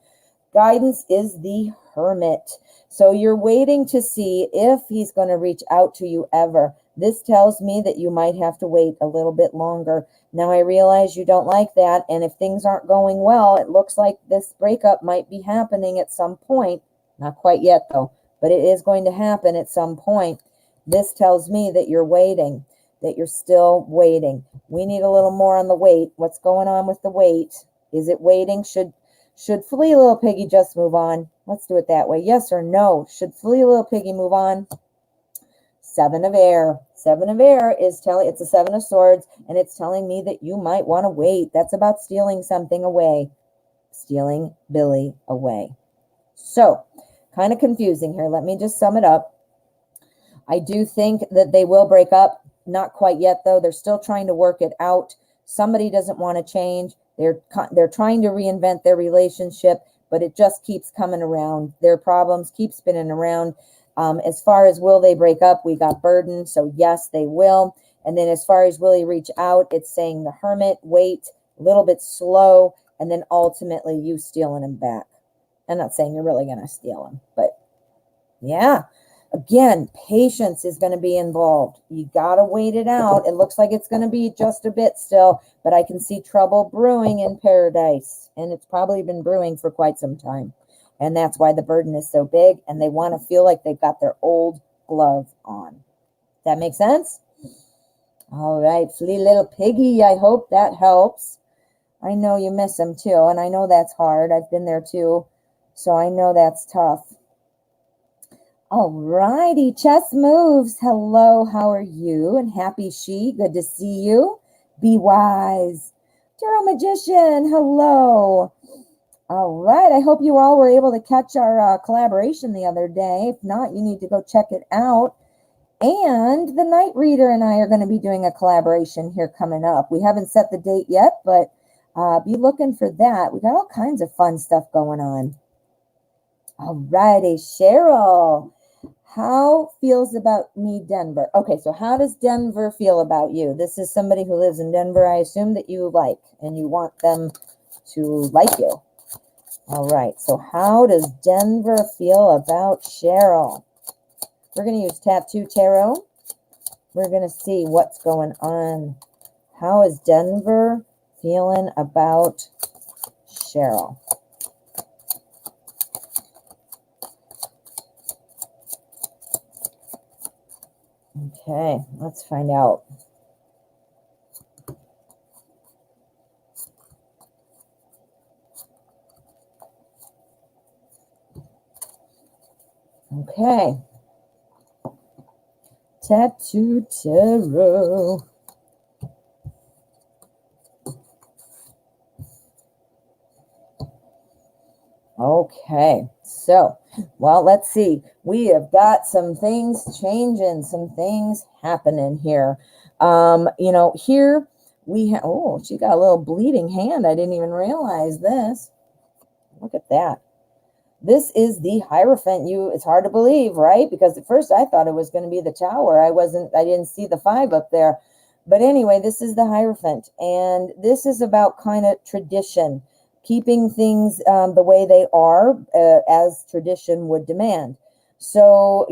Guidance is the Hermit. So you're waiting to see if he's going to reach out to you ever. This tells me that you might have to wait a little bit longer. Now I realize you don't like that. And if things aren't going well, it looks like this breakup might be happening at some point. Not quite yet though, but it is going to happen at some point. This tells me that you're waiting, that you're still waiting. We need a little more on the wait. What's going on with the wait? Is it waiting? Should Flea Little Piggy just move on? Let's do it that way. Yes or no? Should Flea Little Piggy move on? 7 of air. 7 of air is it's a 7 of swords, and it's telling me that you might want to wait. That's about stealing something away. Stealing Billy away. So, kind of confusing here. Let me just sum it up. I do think that they will break up. Not quite yet, though. They're still trying to work it out. Somebody doesn't want to change. They're trying to reinvent their relationship, but it just keeps coming around. Their problems keep spinning around. As far as will they break up, we got burden. So yes, they will. And then as far as will he reach out, it's saying the Hermit, wait, a little bit slow, and then ultimately you stealing him back. I'm not saying you're really going to steal him, but yeah. Again, patience is going to be involved. You got to wait it out. It looks like it's going to be just a bit still, but I can see trouble brewing in paradise, and it's probably been brewing for quite some time. And that's why the burden is so big, and they want to feel like they've got their old glove on. That makes sense? All right, Flea Little Piggy, I hope that helps. I know you miss him too, and I know that's hard. I've been there too, so I know that's tough. All righty, Chess Moves. Hello, how are you? And happy she, good to see you. Be wise. Tarot Magician, hello. All right, I hope you all were able to catch our collaboration the other day. If not, you need to go check it out. And the Night Reader and I are going to be doing a collaboration here coming up. We haven't set the date yet, but be looking for that. We got all kinds of fun stuff going on. All righty, Cheryl. How feels about me, Denver? Okay, so how does Denver feel about you? This is somebody who lives in Denver, I assume that you like, and you want them to like you. All right, so how does Denver feel about Cheryl? We're going to use Tattoo Tarot. We're going to see what's going on. How is Denver feeling about Cheryl? Okay, let's find out. Okay. Tattoo Tarot. Okay, so, well, let's see. We have got some things changing, some things happening here. Here we have, oh, she got a little bleeding hand. I didn't even realize this. Look at that. This is the Hierophant. It's hard to believe, right? Because at first I thought it was going to be the Tower. I didn't see the 5 up there. But anyway, this is the Hierophant. And this is about kind of tradition, keeping things the way they are as tradition would demand. So,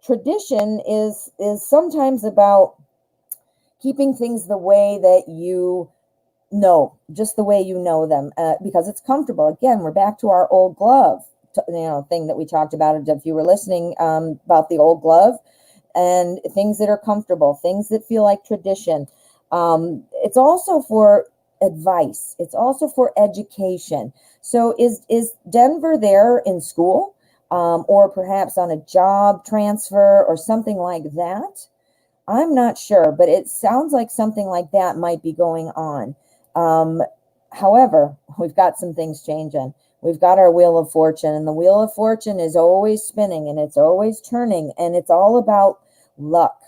tradition is sometimes about keeping things the way that you know, just the way you know them, because it's comfortable. Again, we're back to our old glove, thing that we talked about if you were listening about the old glove, and things that are comfortable, things that feel like tradition. It's also for advice. It's also for education. So is Denver there in school? or perhaps on a job transfer or something like that. I'm not sure, but it sounds like something like that might be going on. Um, However, we've got some things changing. We've got our Wheel of Fortune, and the Wheel of Fortune is always spinning and it's always turning, and it's all about luck,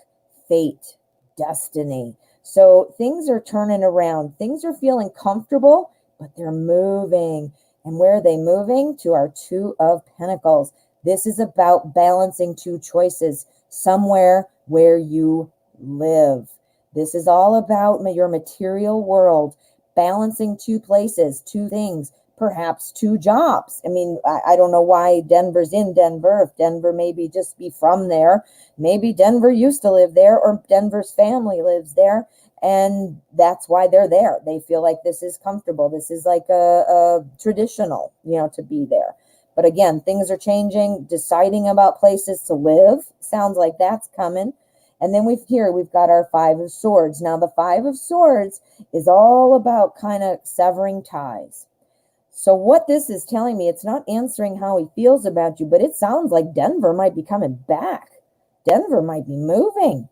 fate, destiny. So things are turning around. Things are feeling comfortable, but they're moving. And where are they moving? To our Two of Pentacles. This is about balancing two choices somewhere where you live. This is all about your material world, balancing two places, two things, perhaps two jobs. I mean, I don't know why Denver's in Denver. If Denver maybe just be from there, maybe Denver used to live there, or Denver's family lives there, and that's why they're there. They feel like this is comfortable. This is like a traditional, to be there. But again, things are changing. Deciding about places to live sounds like that's coming. And then we've got our Five of Swords. Now, the Five of Swords is all about kind of severing ties. So what this is telling me, it's not answering how he feels about you, but it sounds like Denver might be coming back. Denver might be moving.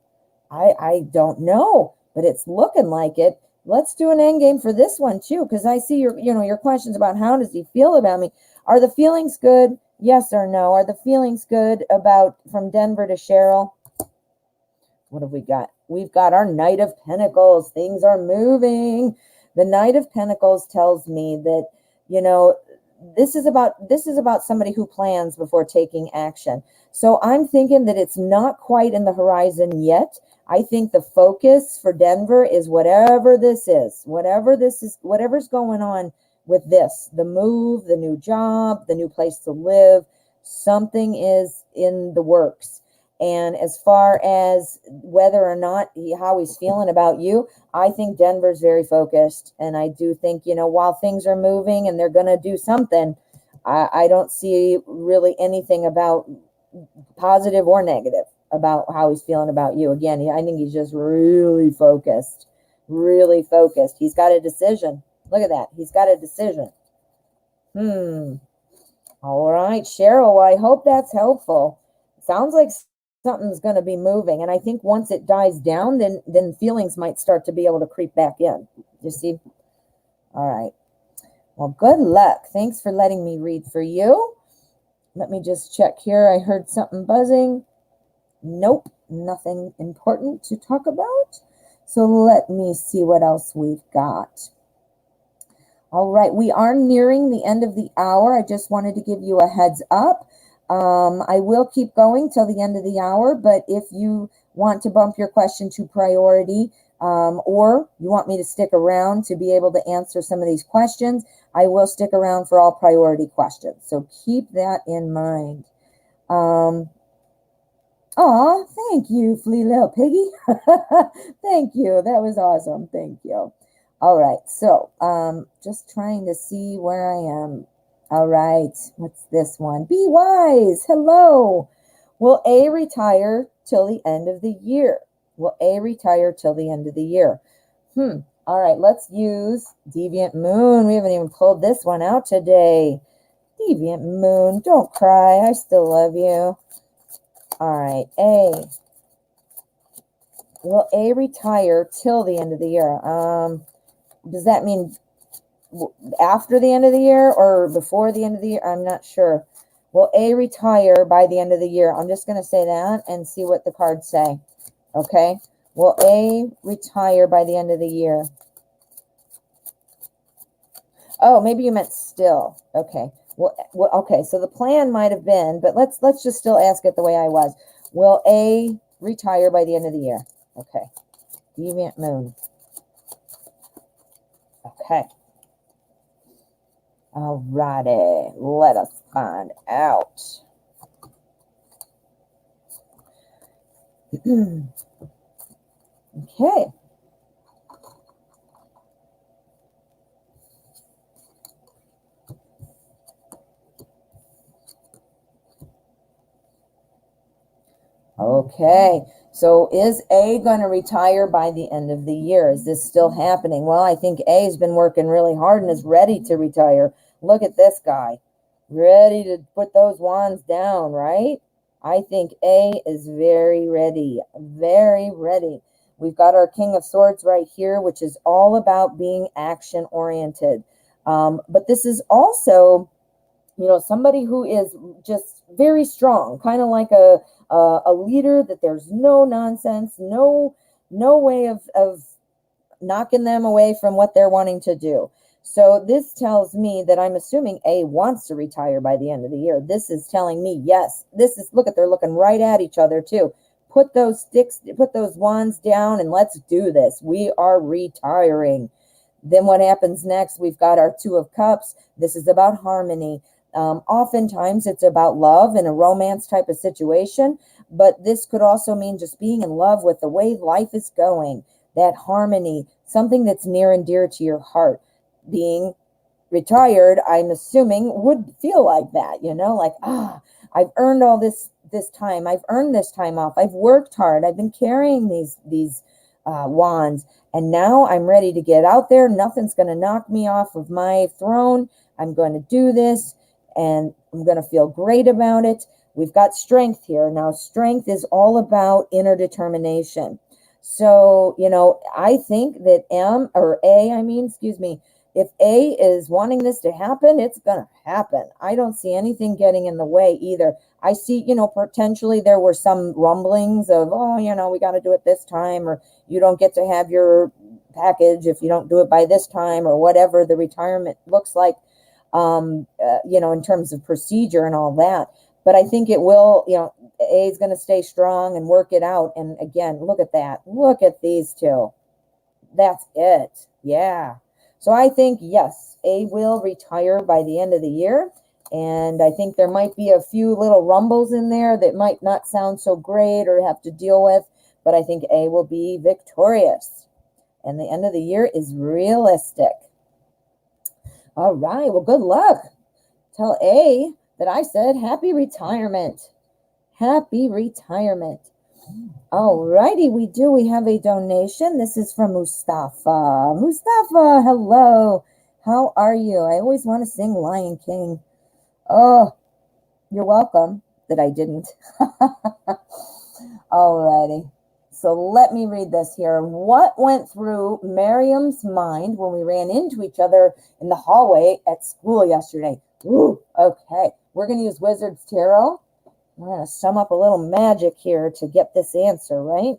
I don't know, but it's looking like it. Let's do an end game for this one too, because I see your questions about how does he feel about me. Are the feelings good? Yes or no? Are the feelings good about from Denver to Cheryl? What have we got? We've got our Knight of Pentacles. Things are moving. The Knight of Pentacles tells me that, this is about somebody who plans before taking action. So I'm thinking that it's not quite in the horizon yet. I think the focus for Denver is whatever's going on with this, the move, the new job, the new place to live, something is in the works. And as far as whether or not how he's feeling about you, I think Denver's very focused. And I do think, while things are moving and they're going to do something, I don't see really anything about positive or negative about how he's feeling about you. Again, I think he's just really focused, really focused. He's got a decision. Look at that. He's got a decision. All right, Cheryl, I hope that's helpful. Sounds like something's going to be moving. And I think once it dies down, then feelings might start to be able to creep back in. You see? All right. Well, good luck. Thanks for letting me read for you. Let me just check here. I heard something buzzing. Nope, nothing important to talk about. So let me see what else we've got. All right, we are nearing the end of the hour. I just wanted to give you a heads up. I will keep going till the end of the hour, but if you want to bump your question to priority, or you want me to stick around to be able to answer some of these questions, I will stick around for all priority questions. So keep that in mind. Thank you, Flea Little Piggy. Thank you. That was awesome. Thank you. All right. So just trying to see where I am. All right. What's this one? Be wise. Hello. Will A retire till the end of the year? Will A retire till the end of the year? All right. Let's use Deviant Moon. We haven't even pulled this one out today. Deviant Moon, don't cry. I still love you. All right. A. Will A retire till the end of the year? Does that mean after the end of the year or before the end of the year? I'm not sure. Will A retire by the end of the year? I'm just going to say that and see what the cards say. Okay. Will A retire by the end of the year? Oh, maybe you meant still. Okay. Well, okay. So the plan might have been, but let's just still ask it the way I was. Will A retire by the end of the year? Okay. Deviant Moon. Okay. All righty. Let us find out. Okay. Okay, so is A going to retire by the end of the year? Is this still happening? Well, I think A's been working really hard and is ready to retire. Look at this guy. Ready to put those wands down, right? I think A is very ready, very ready. We've got our King of Swords right here, which is all about being action oriented. But this is also, somebody who is just very strong, kind of like a leader, that there's no nonsense, no way of knocking them away from what they're wanting to do. So this tells me that I'm assuming A wants to retire by the end of the year. This is telling me, yes, this is, look at, they're looking right at each other too. Put those sticks, put those wands down, and let's do this. We are retiring. Then what happens next? We've got our Two of Cups. This is about harmony. Oftentimes it's about love in a romance type of situation, but this could also mean just being in love with the way life is going, that harmony, something that's near and dear to your heart. Being retired, I'm assuming, would feel like that, like, I've earned all this time. I've earned this time off. I've worked hard. I've been carrying these wands, and now I'm ready to get out there. Nothing's going to knock me off of my throne. I'm going to do this, and I'm going to feel great about it. We've got strength here. Now, strength is all about inner determination. So, I think that if A is wanting this to happen, it's going to happen. I don't see anything getting in the way either. I see, potentially there were some rumblings of, we got to do it this time, or you don't get to have your package if you don't do it by this time, or whatever the retirement looks like, in terms of procedure and all that. But I think it will, A is going to stay strong and work it out. And again, look at that. Look at these two. That's it. Yeah. So I think, yes, A will retire by the end of the year. And I think there might be a few little rumbles in there that might not sound so great or have to deal with. But I think A will be victorious. And the end of the year is realistic. All right. Well, good luck. Tell A that I said happy retirement. Happy retirement. All righty, we have a donation. This is from Mustafa. Mustafa, hello. How are you? I always want to sing Lion King. Oh, you're welcome that I didn't. All righty. So let me read this here. What went through Miriam's mind when we ran into each other in the hallway at school yesterday? Ooh, okay. We're going to use Wizard's Tarot. I'm going to sum up a little magic here to get this answer, right?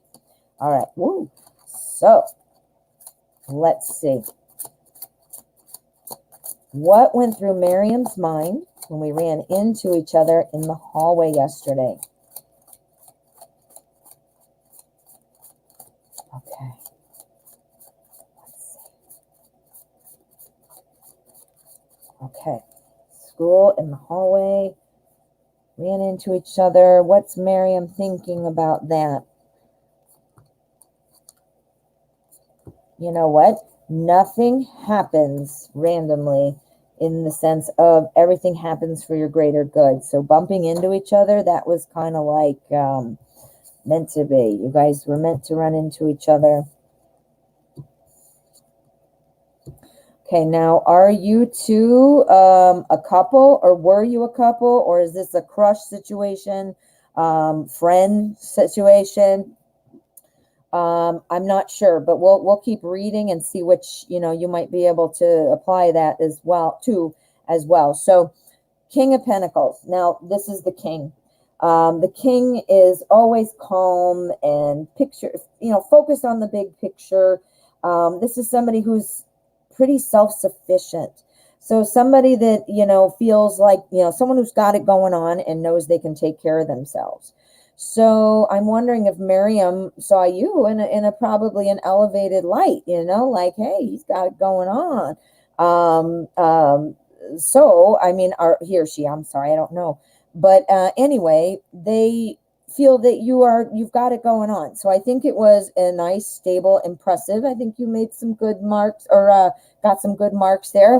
All right. Woo. So, let's see. What went through Miriam's mind when we ran into each other in the hallway yesterday? Okay. Let's see. Okay. School in the hallway. Ran into each other. What's Miriam thinking about that? You know what? Nothing happens randomly, in the sense of everything happens for your greater good. So bumping into each other, that was kind of like meant to be. You guys were meant to run into each other. Okay, now, are you two a couple, or were you a couple, or is this a crush situation, friend situation? I'm not sure, but we'll keep reading and see which, you might be able to apply that as well. So, King of Pentacles. Now, this is the king. The king is always calm and focused on the big picture. This is somebody who's pretty self-sufficient. So somebody that, feels like, someone who's got it going on and knows they can take care of themselves. So I'm wondering if Miriam saw you in a probably an elevated light, like, hey, he's got it going on. So, I mean, he or she, I'm sorry, I don't know. But anyway, they feel that you've got it going on. So I think it was a nice, stable, impressive. I think you made some good marks, or got some good marks there.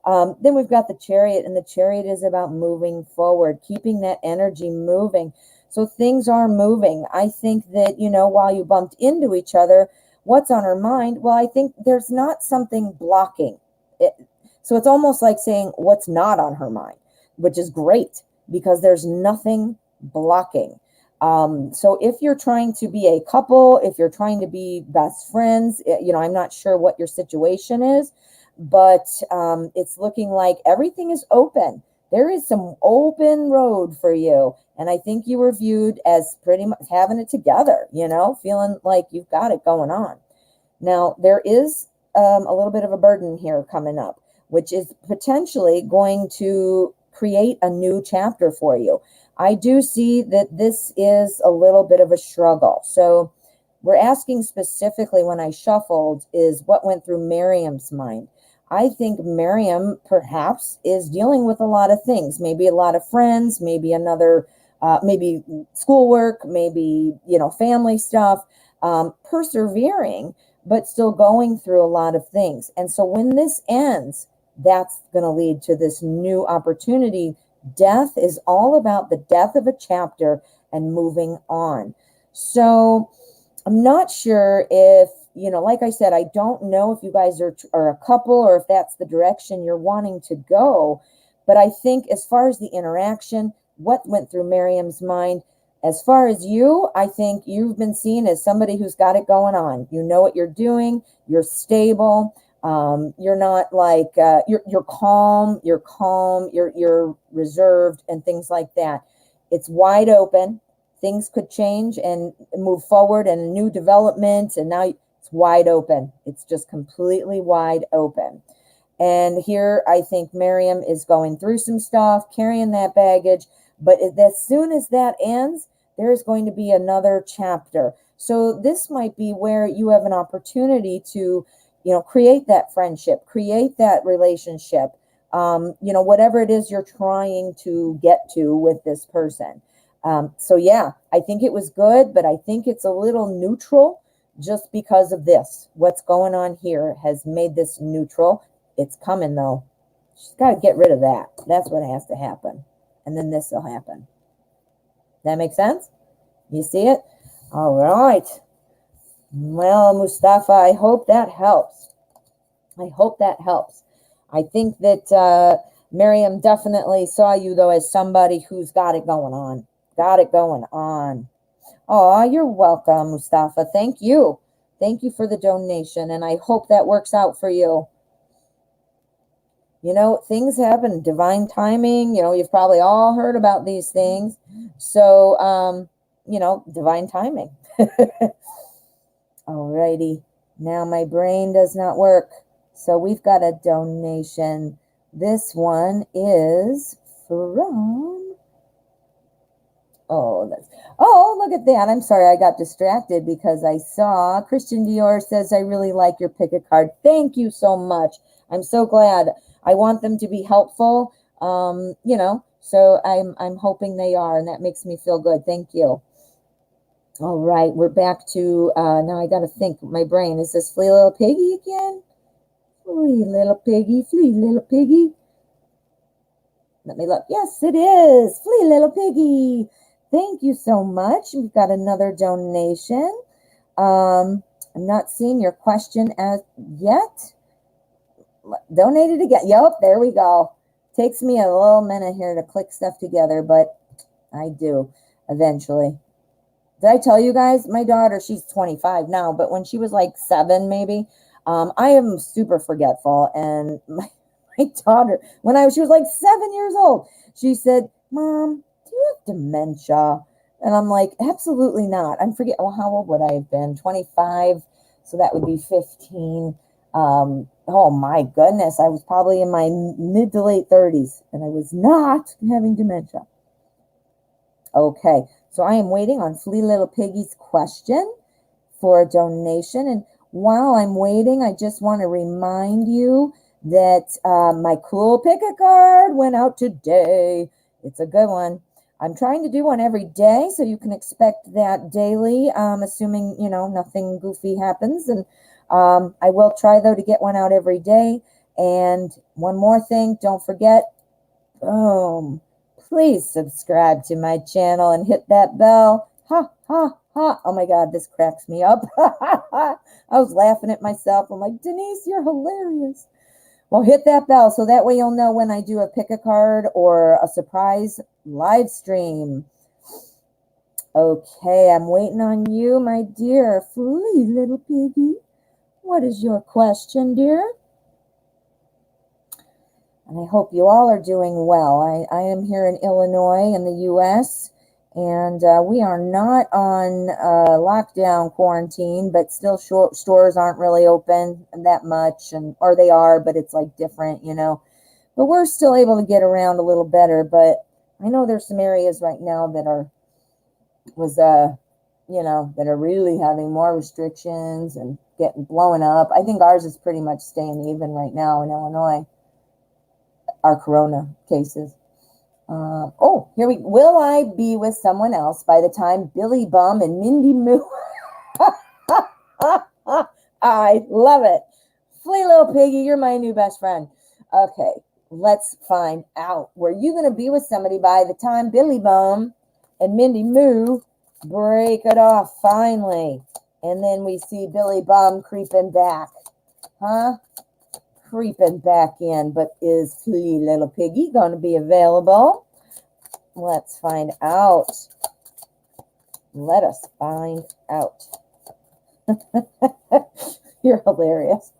Then we've got the Chariot, and the Chariot is about moving forward, keeping that energy moving. So things are moving. I think that, while you bumped into each other, what's on her mind? Well, I think there's not something blocking it. So it's almost like saying what's not on her mind. which is great because there's nothing blocking. So if you're trying to be a couple, if you're trying to be best friends, I'm not sure what your situation is, but it's looking like everything is open. There is some open road for you. And I think you were viewed as pretty much having it together, feeling like you've got it going on. Now, there is a little bit of a burden here coming up, which is potentially going to create a new chapter for you. I do see that this is a little bit of a struggle. So we're asking specifically when I shuffled is what went through Miriam's mind. I think Miriam perhaps is dealing with a lot of things, maybe a lot of friends, maybe maybe schoolwork, maybe, family stuff, persevering, but still going through a lot of things. And so when this ends, that's going to lead to this new opportunity. Death is all about the death of a chapter and moving on. So I'm not sure if, like I said, I don't know if you guys are a couple or if that's the direction you're wanting to go. But I think as far as the interaction, what went through Miriam's mind, as far as you, I think you've been seen as somebody who's got it going on. You know what you're doing. You're stable. You're not like, you're calm, you're reserved and things like that. It's wide open. Things could change and move forward and a new development. And now it's wide open. It's just completely wide open. And here I think Miriam is going through some stuff, carrying that baggage. But as soon as that ends, there is going to be another chapter. So this might be where you have an opportunity to, create that friendship, create that relationship, whatever it is you're trying to get to with this person. So yeah, I think it was good, but I think it's a little neutral just because of this. What's going on here has made this neutral. It's coming though. She's got to get rid of that. That's what has to happen. And then this will happen. That makes sense? You see it? All right. Well, Mustafa, I hope that helps. I think that Miriam definitely saw you, though, as somebody who's got it going on. Oh, you're welcome, Mustafa. Thank you. Thank you for the donation, and I hope that works out for you. Things happen, divine timing. You've probably all heard about these things. So, divine timing. Alrighty. Now my brain does not work. So we've got a donation. This one is from... Oh, look at that. I'm sorry. I got distracted because I saw Christian Dior says, I really like your pick a card. Thank you so much. I'm so glad. I want them to be helpful. So I'm hoping they are, and that makes me feel good. Thank you. All right, we're back to, now I got to think, my brain, is this Flea Little Piggy again? Flea Little Piggy. Let me look. Yes, it is. Flea Little Piggy. Thank you so much. We've got another donation. I'm not seeing your question as yet. Donated again. Yep, there we go. Takes me a little minute here to click stuff together, but I do eventually. Did I tell you guys? My daughter, she's 25 now, but when she was like 7 maybe, I am super forgetful. And my daughter, she was like 7 years old, she said, Mom, do you have dementia? And I'm like, absolutely not. Well, how old would I have been? 25. So that would be 15. Oh my goodness. I was probably in my mid to late 30s and I was not having dementia. Okay. So I am waiting on Flea Little Piggy's question for a donation. And while I'm waiting, I just want to remind you that my cool pick a card went out today. It's a good one. I'm trying to do one every day, so you can expect that daily, assuming, nothing goofy happens. And I will try, though, to get one out every day. And one more thing, don't forget, boom, please subscribe to my channel and hit that bell. Ha, ha, ha. Oh, my God, this cracks me up. I was laughing at myself. I'm like, Denise, you're hilarious. Well, hit that bell so that way you'll know when I do a pick a card or a surprise live stream. Okay, I'm waiting on you, my dear Flea little piggy. What is your question, dear? And I hope you all are doing well. I am here in Illinois in the U.S., and we are not on lockdown quarantine, but still stores aren't really open that much, or they are, but it's like different, But we're still able to get around a little better. But I know there's some areas right now that that are really having more restrictions and getting blown up. I think ours is pretty much staying even right now in Illinois, our corona cases. Here will I be with someone else by the time Billy Bum and Mindy Moo? I love it. Flea little piggy, you're my new best friend. Okay, let's find out. Were you going to be with somebody by the time Billy Bum and Mindy Moo break it off finally? And then we see Billy Bum creeping back. Huh? Creeping back in. But is Flea little piggy going to be available? Let's find out. Let us find out. You're hilarious.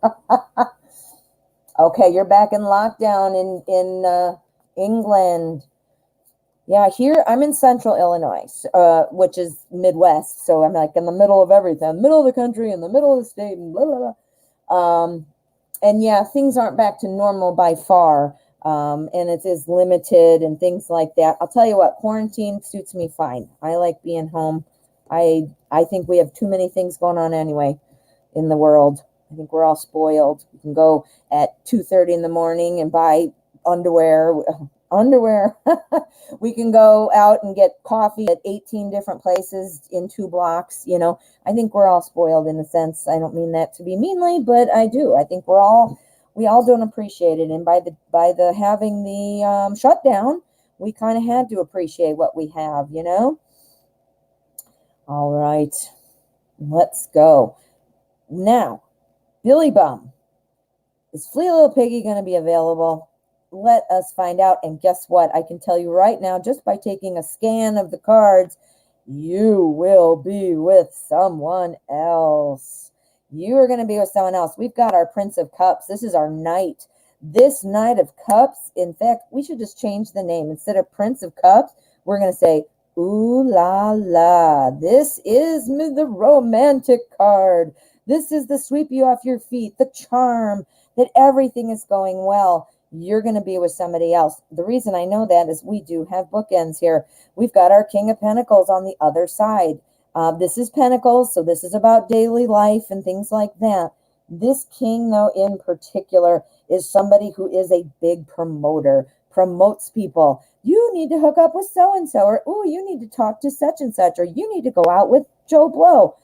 Okay, you're back in lockdown in England. Yeah, here I'm in central Illinois, which is Midwest. So I'm like in the middle of everything, middle of the country, in the middle of the state, and blah, blah, blah. And yeah, things aren't back to normal by far. And it is limited and things like that. I'll tell you what, quarantine suits me fine. I like being home. I think we have too many things going on anyway in the world. I think we're all spoiled. We can go at 2:30 in the morning and buy underwear. We can go out and get coffee at 18 different places in 2 blocks. I think we're all spoiled in a sense. I don't mean that to be meanly, but I do. I think we all don't appreciate it. And by the having the shutdown, we kind of had to appreciate what we have, All right, let's go. Now, Billy Bum, is Flea Little Piggy going to be available? Let us find out. And guess what? I can tell you right now, just by taking a scan of the cards, you will be with someone else. You are going to be with someone else. We've got our Prince of Cups. This is our knight. This Knight of Cups, in fact, we should just change the name. Instead of Prince of Cups, we're going to say, ooh la la. This is the romantic card. This is the sweep you off your feet, the charm, that everything is going well. You're going to be with somebody else. The reason I know that is we do have bookends here. We've got our King of Pentacles on the other side. This is Pentacles, so this is about daily life and things like that. This king, though, in particular, is somebody who is a big promoter, promotes people. You need to hook up with so-and-so, or, oh, you need to talk to such and such, or you need to go out with Joe Blow.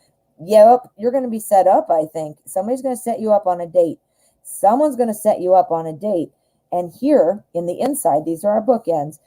Yep, you're going to be set up, I think. Somebody's going to set you up on a date. Someone's going to set you up on a date. And here, in the inside, these are our bookends.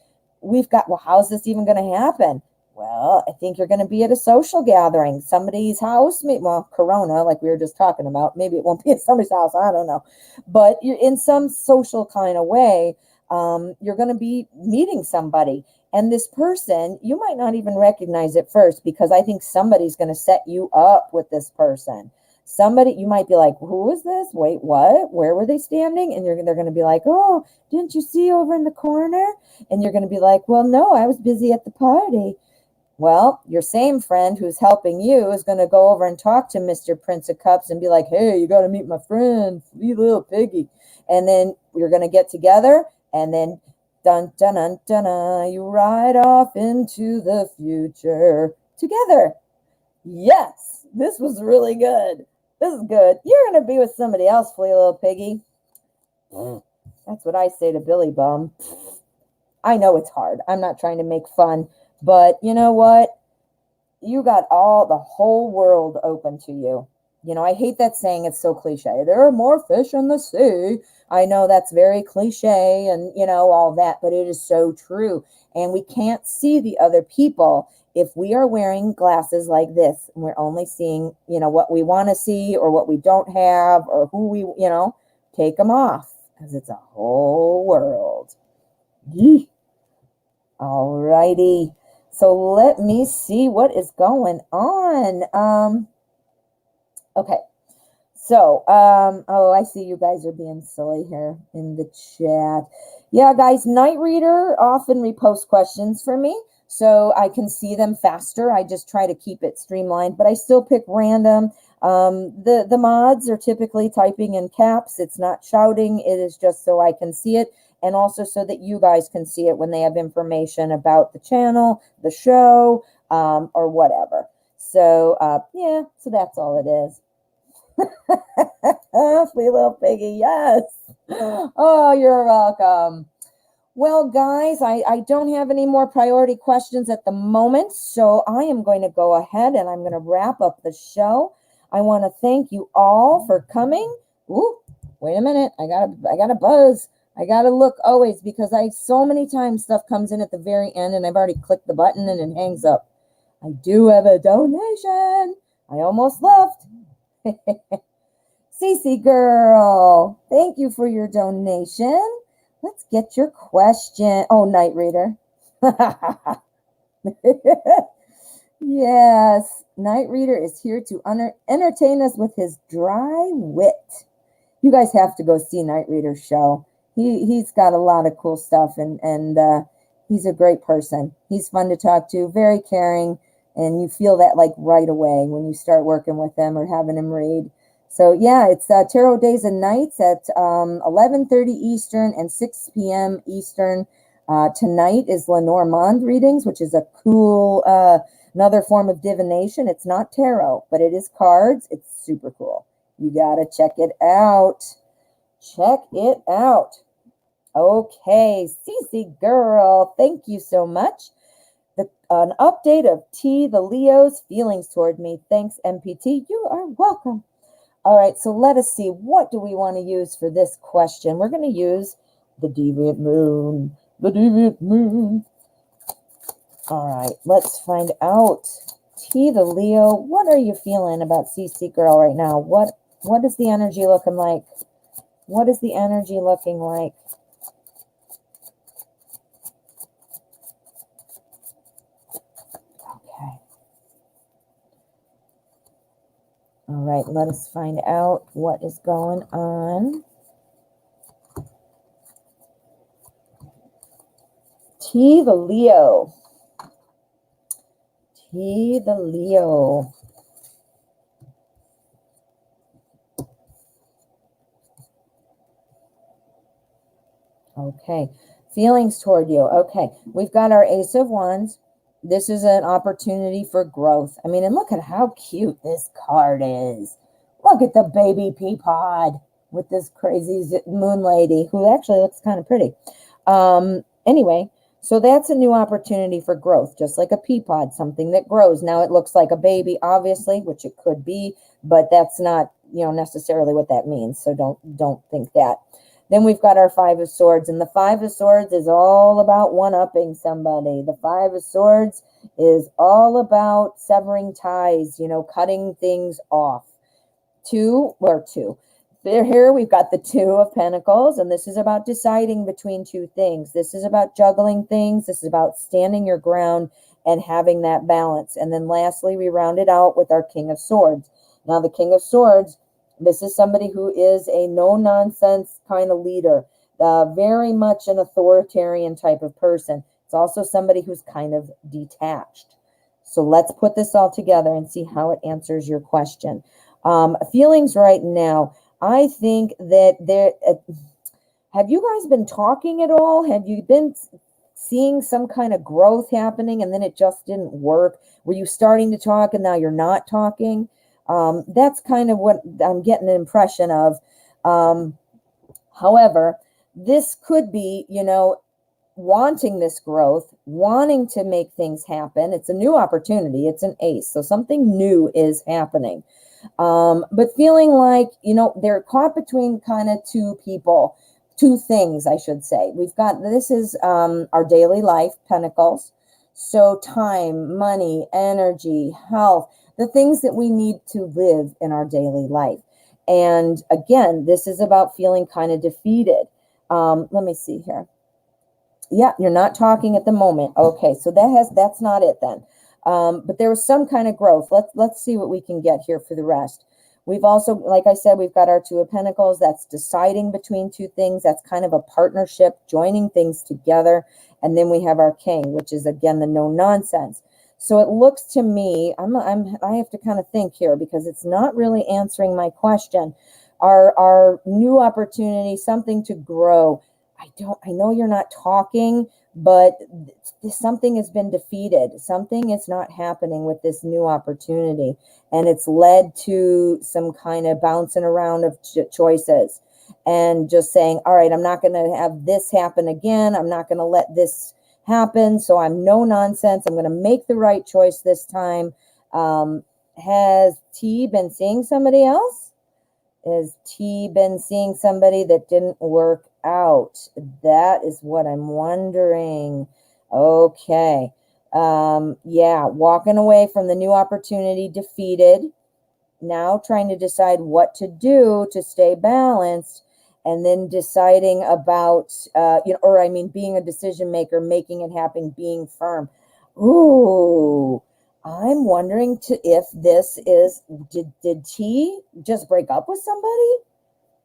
We've got, well, how's this even going to happen? Well, I think you're going to be at a social gathering, somebody's house, well, Corona, like we were just talking about. Maybe it won't be at somebody's house, I don't know. But you're in some social kind of way, you're going to be meeting somebody. And this person, you might not even recognize at first, because I think somebody's going to set you up with this person. Somebody, you might be like, who is this? Wait, what? Where were they standing? And they're going to be like, oh, didn't you see over in the corner? And you're going to be like, well, no, I was busy at the party. Well, your same friend who's helping you is going to go over and talk to Mr. Prince of Cups and be like, hey, you got to meet my friend, Flea Little Piggy. And then you're going to get together, and then dun, dun, dun, dun, dun, you ride off into the future together. Yes, this was really good. This is good. You're going to be with somebody else, Flea Little Piggy. That's what I say to Billy Bum. I know it's hard. I'm not trying to make fun. But you know what? You got the whole world open to you. I hate that saying. It's so cliche. There are more fish in the sea. I know that's very cliche and, all that, but it is so true. And we can't see the other people if we are wearing glasses like this and we're only seeing, what we want to see or what we don't have or who we, take them off. because it's a whole world. Yee. All righty. So let me see what is going on. Okay. So, oh, I see you guys are being silly here in the chat. Yeah, guys, Night Reader often reposts questions for me, so I can see them faster. I just try to keep it streamlined, but I still pick random. The mods are typically typing in caps. It's not shouting. It is just so I can see it, and also so that you guys can see it when they have information about the channel, the show, or whatever. So, yeah, so that's all it is. Sweet little piggy, yes. Oh, you're welcome. Well, guys, I don't have any more priority questions at the moment, so I am going to go ahead and I'm going to wrap up the show. I want to thank you all for coming. Ooh, wait a minute. I got a buzz. I got to look always because so many times stuff comes in at the very end and I've already clicked the button and it hangs up. I do have a donation. I almost left. Cece girl, thank you for your donation. Let's get your question. Oh, Night Reader. Yes, Night Reader is here to entertain us with his dry wit. You guys have to go see Night Reader's show. He's got a lot of cool stuff, and he's a great person. He's fun to talk to, very caring, and you feel that like right away when you start working with him or having him read. So yeah, it's Tarot Days and Nights at 11:30 Eastern and 6 p.m. Eastern. Tonight is Lenormand readings, which is a cool another form of divination. It's not tarot, but it is cards. It's super cool. You gotta check it out. Check it out. Okay, Cece girl, thank you so much. An update of T, the Leo's feelings toward me. Thanks, MPT. You are welcome. All right, so let us see. What do we want to use for this question? We're going to use the Deviant Moon. The Deviant Moon. All right, let's find out. T, the Leo, what are you feeling about CC Girl right now? What is the energy looking like? What is the energy looking like? Okay. All right, let us find out what is going on. T, the Leo. T, the Leo. Okay, feelings toward you. Okay, we've got our Ace of Wands. This is an opportunity for growth. I mean, and look at how cute this card is. Look at the baby pea pod with this crazy moon lady who actually looks kind of pretty. Anyway, so that's a new opportunity for growth, just like a pea pod, something that grows. Now it looks like a baby, obviously, which it could be, but that's not, necessarily what that means. So don't think that. Then we've got our Five of Swords, and the Five of Swords is all about one-upping somebody. The Five of Swords is all about severing ties, cutting things off. Two. Here we've got the Two of Pentacles, and this is about deciding between two things. This is about juggling things. This is about standing your ground and having that balance. And then lastly, we round it out with our King of Swords. Now, the King of Swords, this is somebody who is a no-nonsense kind of leader, very much an authoritarian type of person. It's also somebody who's kind of detached. So let's put this all together and see how it answers your question. Feelings right now. I think that have you guys been talking at all? Have you been seeing some kind of growth happening and then it just didn't work? Were you starting to talk and now you're not talking? That's kind of what I'm getting an impression of. However, this could be, wanting this growth, wanting to make things happen. It's a new opportunity. It's an ace. So something new is happening. But feeling like, they're caught between kind of two things, I should say. This is our daily life, Pentacles. So time, money, energy, health, the things that we need to live in our daily life. And again, this is about feeling kind of defeated. Let me see here. Yeah, you're not talking at the moment. Okay, so that's not it then. But there was some kind of growth. Let's see what we can get here for the rest. We've also, like I said, we've got our Two of Pentacles. That's deciding between two things. That's kind of a partnership, joining things together. And then we have our King, which is again the no nonsense. So it looks to me, I have to kind of think here because it's not really answering my question. Our new opportunity, something to grow. I know you're not talking, but something has been defeated. Something is not happening with this new opportunity. And it's led to some kind of bouncing around of choices and just saying, all right, I'm not going to have this happen again. I'm not going to let this happen. So I'm no nonsense. I'm going to make the right choice this time. Has T been seeing somebody else? Has T been seeing somebody that didn't work out? That is what I'm wondering. Okay. Yeah, walking away from the new opportunity, defeated. Now trying to decide what to do to stay balanced, and then deciding about, being a decision maker, making it happen, being firm. Ooh. I'm wondering if this is, did T just break up with somebody?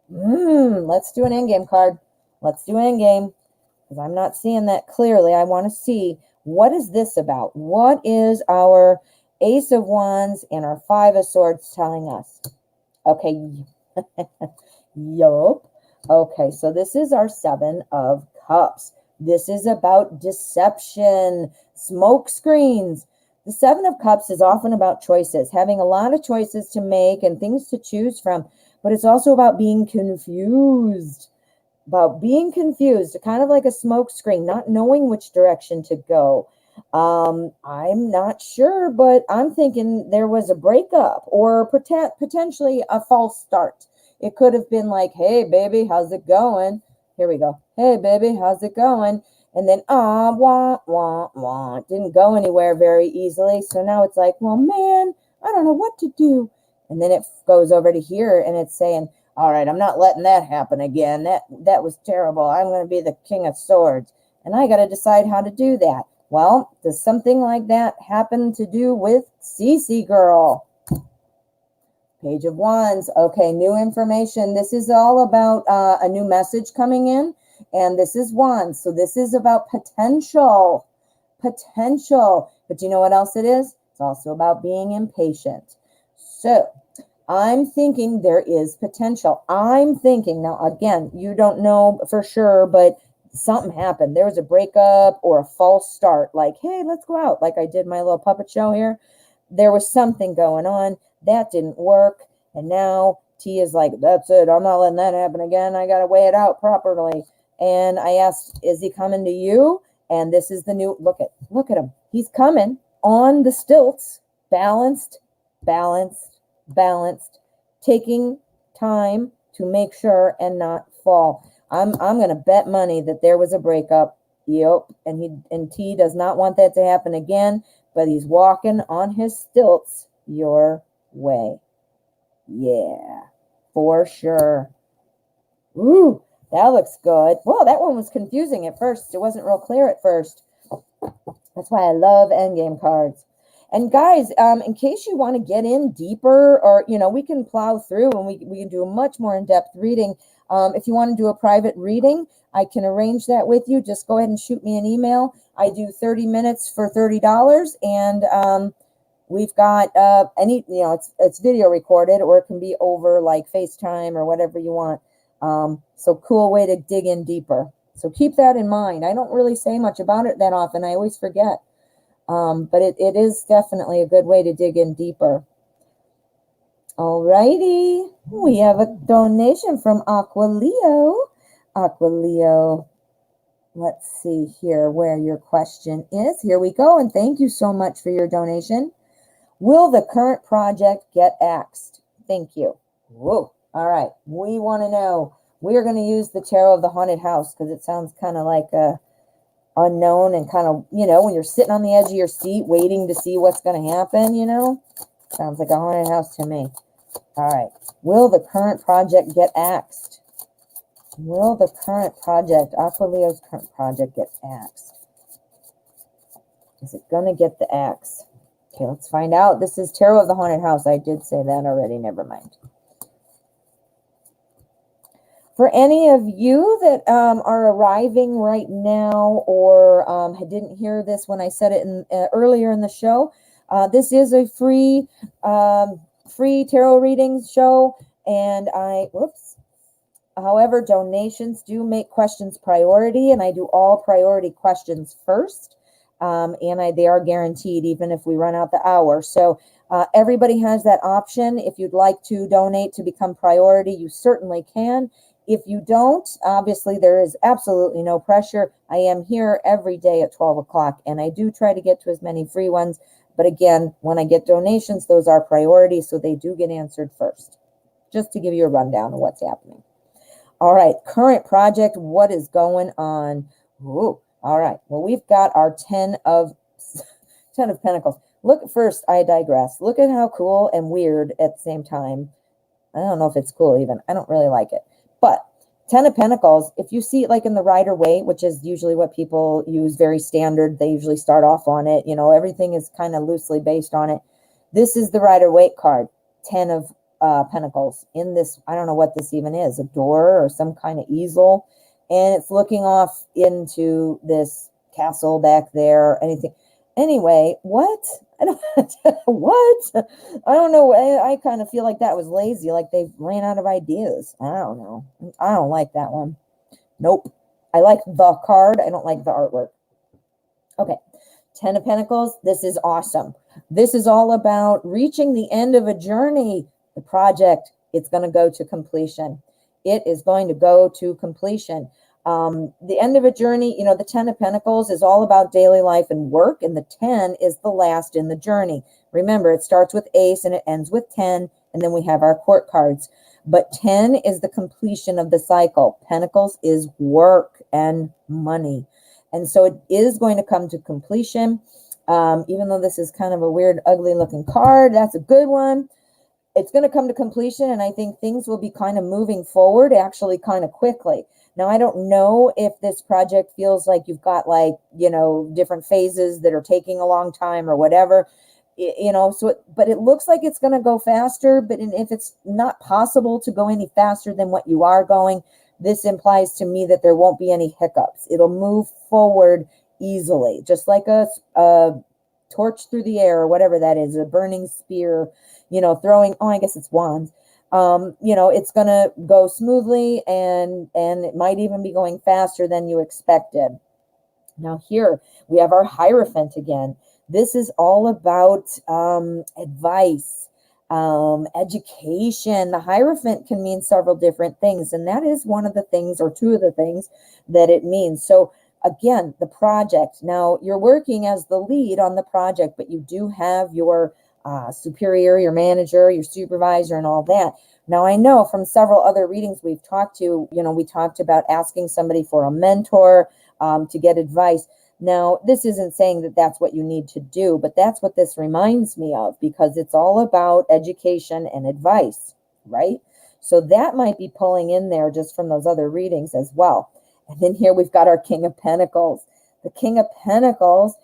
Let's do an endgame card. Let's do an endgame because I'm not seeing that clearly. I want to see, what is this about? What is our Ace of Wands and our Five of Swords telling us? Okay. Yup. Okay, so this is our Seven of Cups. This is about deception, smoke screens. The Seven of Cups is often about choices, having a lot of choices to make and things to choose from, but it's also about being confused. Kind of like a smoke screen, not knowing which direction to go. I'm not sure, but I'm thinking there was a breakup or potentially a false start. It could have been like, hey, baby, how's it going? Here we go. Hey, baby, how's it going? And then, wah, wah, wah. Didn't go anywhere very easily. So now it's like, well, man, I don't know what to do. And then it goes over to here and it's saying, all right, I'm not letting that happen again. That was terrible. I'm going to be the King of Swords. And I got to decide how to do that. Well, does something like that happen to do with Cece girl? Page of Wands. Okay, new information. This is all about a new message coming in. And this is Wands. So this is about potential. Potential. But you know what else it is? It's also about being impatient. So I'm thinking there is potential. I'm thinking, now again, you don't know for sure, but something happened. There was a breakup or a false start. Like, hey, let's go out. Like I did my little puppet show here. There was something going on. That didn't work. And now T is like, that's it. I'm not letting that happen again. I got to weigh it out properly. And I asked, is he coming to you? And this is the new, look at him. He's coming on the stilts, balanced, taking time to make sure and not fall. I'm going to bet money that there was a breakup. Yep. And T does not want that to happen again, but he's walking on his stilts your way. Yeah, for sure. Ooh, that looks good. Well, that one was confusing at first. It wasn't real clear at first. That's why I love endgame cards. And guys, in case you want to get in deeper, or, we can plow through and we can do a much more in-depth reading. If you want to do a private reading, I can arrange that with you. Just go ahead and shoot me an email. I do 30 minutes for $30. And we've got it's video recorded, or it can be over like FaceTime or whatever you want. So cool way to dig in deeper. So keep that in mind. I don't really say much about it that often. I always forget. But it is definitely a good way to dig in deeper. Alrighty. We have a donation from Aqualeo. Aqualeo. Let's see here where your question is. Here we go. And thank you so much for your donation. Will the current project get axed? Thank you. Whoa. All right. We want to know. We are going to use the Tarot of the Haunted House because it sounds kind of like a unknown and kind of, when you're sitting on the edge of your seat waiting to see what's going to happen, sounds like a haunted house to me. All right. Will the current project get axed? Will the current project, Aqualeo's current project, get axed? Is it going to get the axe? Okay, let's find out. This is Tarot of the Haunted House. I did say that already. Never mind. For any of you that are arriving right now or didn't hear this when I said it earlier in the show, this is a free tarot reading show, and however, donations do make questions priority, and I do all priority questions first, and they are guaranteed even if we run out the hour. So everybody has that option. If you'd like to donate to become priority, you certainly can. If you don't, obviously there is absolutely no pressure. I am here every day at 12 o'clock, and I do try to get to as many free ones. But again, when I get donations, those are priority, so they do get answered first. Just to give you a rundown of what's happening. All right, current project, what is going on? Ooh, all right, well, we've got our 10 of Pentacles. Look, first, I digress. Look at how cool and weird at the same time. I don't know if it's cool even. I don't really like it. But 10 of Pentacles, if you see it like in the Rider-Waite, which is usually what people use, very standard, they usually start off on it. You know, everything is kind of loosely based on it. This is the Rider-Waite card, 10 of Pentacles. In this, I don't know what this even is, a door or some kind of easel. And it's looking off into this castle back there, anything. Anyway, what? What? I don't know. I kind of feel like that was lazy, like they ran out of ideas. I don't know. I don't like that one. Nope. I like the card. I don't like the artwork. Okay. 10 of Pentacles. This is awesome. This is all about reaching the end of a journey. The project, it's going to go to completion. It is going to go to completion. The end of a journey, you know, the 10 of Pentacles is all about daily life and work, and the 10 is the last in the journey. Remember, it starts with Ace and it ends with 10, and then we have our court cards. But 10 is the completion of the cycle. Pentacles is work and money. And so it is going to come to completion. Even though this is kind of a weird, ugly looking card, that's a good one. It's going to come to completion, and I think things will be kind of moving forward actually kind of quickly. Now, I don't know if this project feels like you've got like, you know, different phases that are taking a long time or whatever, you know, so, but it looks like it's going to go faster. But if it's not possible to go any faster than what you are going, this implies to me that there won't be any hiccups. It'll move forward easily, just like a torch through the air or whatever that is, a burning spear, you know, throwing, I guess it's wands. You know, it's going to go smoothly, and it might even be going faster than you expected. Now here we have our Hierophant again. This is all about advice, education. The Hierophant can mean several different things, and that is one of the things, or two of the things that it means. So again, the project. Now you're working as the lead on the project, but you do have your superior, your manager, your supervisor, and all that. Now, I know from several other readings we've talked to, you know, we talked about asking somebody for a mentor to get advice. Now, this isn't saying that that's what you need to do, but that's what this reminds me of, because it's all about education and advice, right? So that might be pulling in there just from those other readings as well. And then here we've got our King of Pentacles. The King of Pentacles,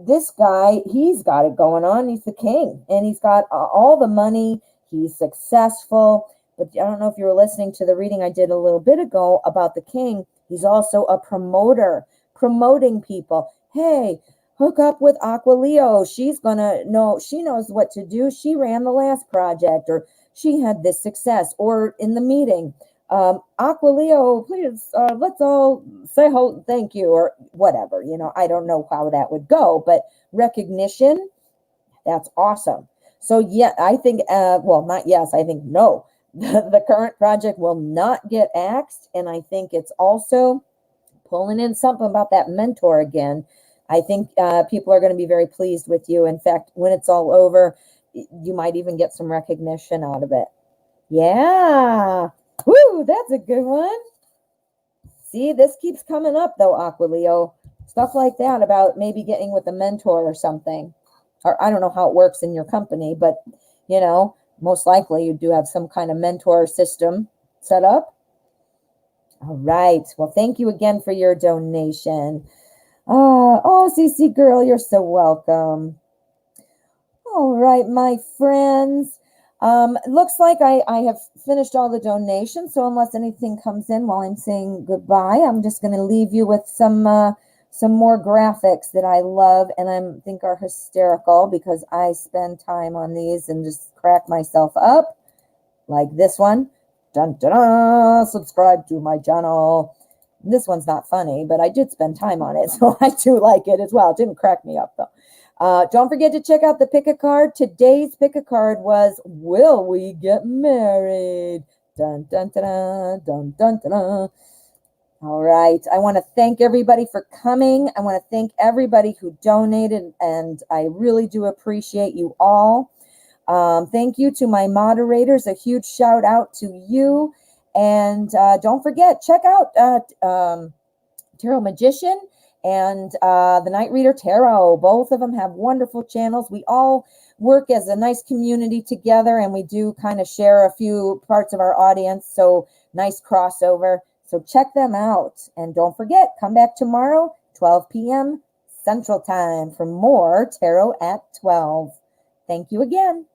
this guy, he's got it going on. He's the king, and he's got all the money. He's successful. But I don't know if you were listening to the reading I did a little bit ago about the king. He's also a promoter, promoting people. Hey, hook up with Aqualeo. She's going to know, she knows what to do. She ran the last project, or she had this success, or in the meeting. Aqualeo, please, let's all say thank you, or whatever. You know, I don't know how that would go, but recognition, that's awesome. So yeah, I think, well, not yes, I think no. The current project will not get axed, and I think it's also pulling in something about that mentor again. I think people are going to be very pleased with you. In fact, when it's all over, you might even get some recognition out of it. Yeah. Woo, that's a good one. See, this keeps coming up though, Aqualeo. Stuff like that about maybe getting with a mentor or something. Or I don't know how it works in your company, but you know, most likely you do have some kind of mentor system set up. All right. Well, thank you again for your donation. Oh, CC girl, you're so welcome. All right, my friends. It looks like I have finished all the donations. So unless anything comes in while I'm saying goodbye, I'm just going to leave you with some more graphics that I love and I think are hysterical because I spend time on these and just crack myself up, like this one. Dun, dun, dun, subscribe to my channel. This one's not funny, but I did spend time on it, so I do like it as well. It didn't crack me up, though. Don't forget to check out the pick a card. Today's pick a card was, will we get married? Dun, dun, dun, dun, dun, dun, dun. All right. I want to thank everybody for coming. I want to thank everybody who donated, and I really do appreciate you all. Thank you to my moderators. A huge shout out to you. And don't forget, check out Tarot Magician and the Night Reader Tarot. Both of them have wonderful channels. We all work as a nice community together, and we do kind of share a few parts of our audience. So nice crossover. So check them out. And don't forget, come back tomorrow, 12 p.m. Central Time for more Tarot at 12. Thank you again.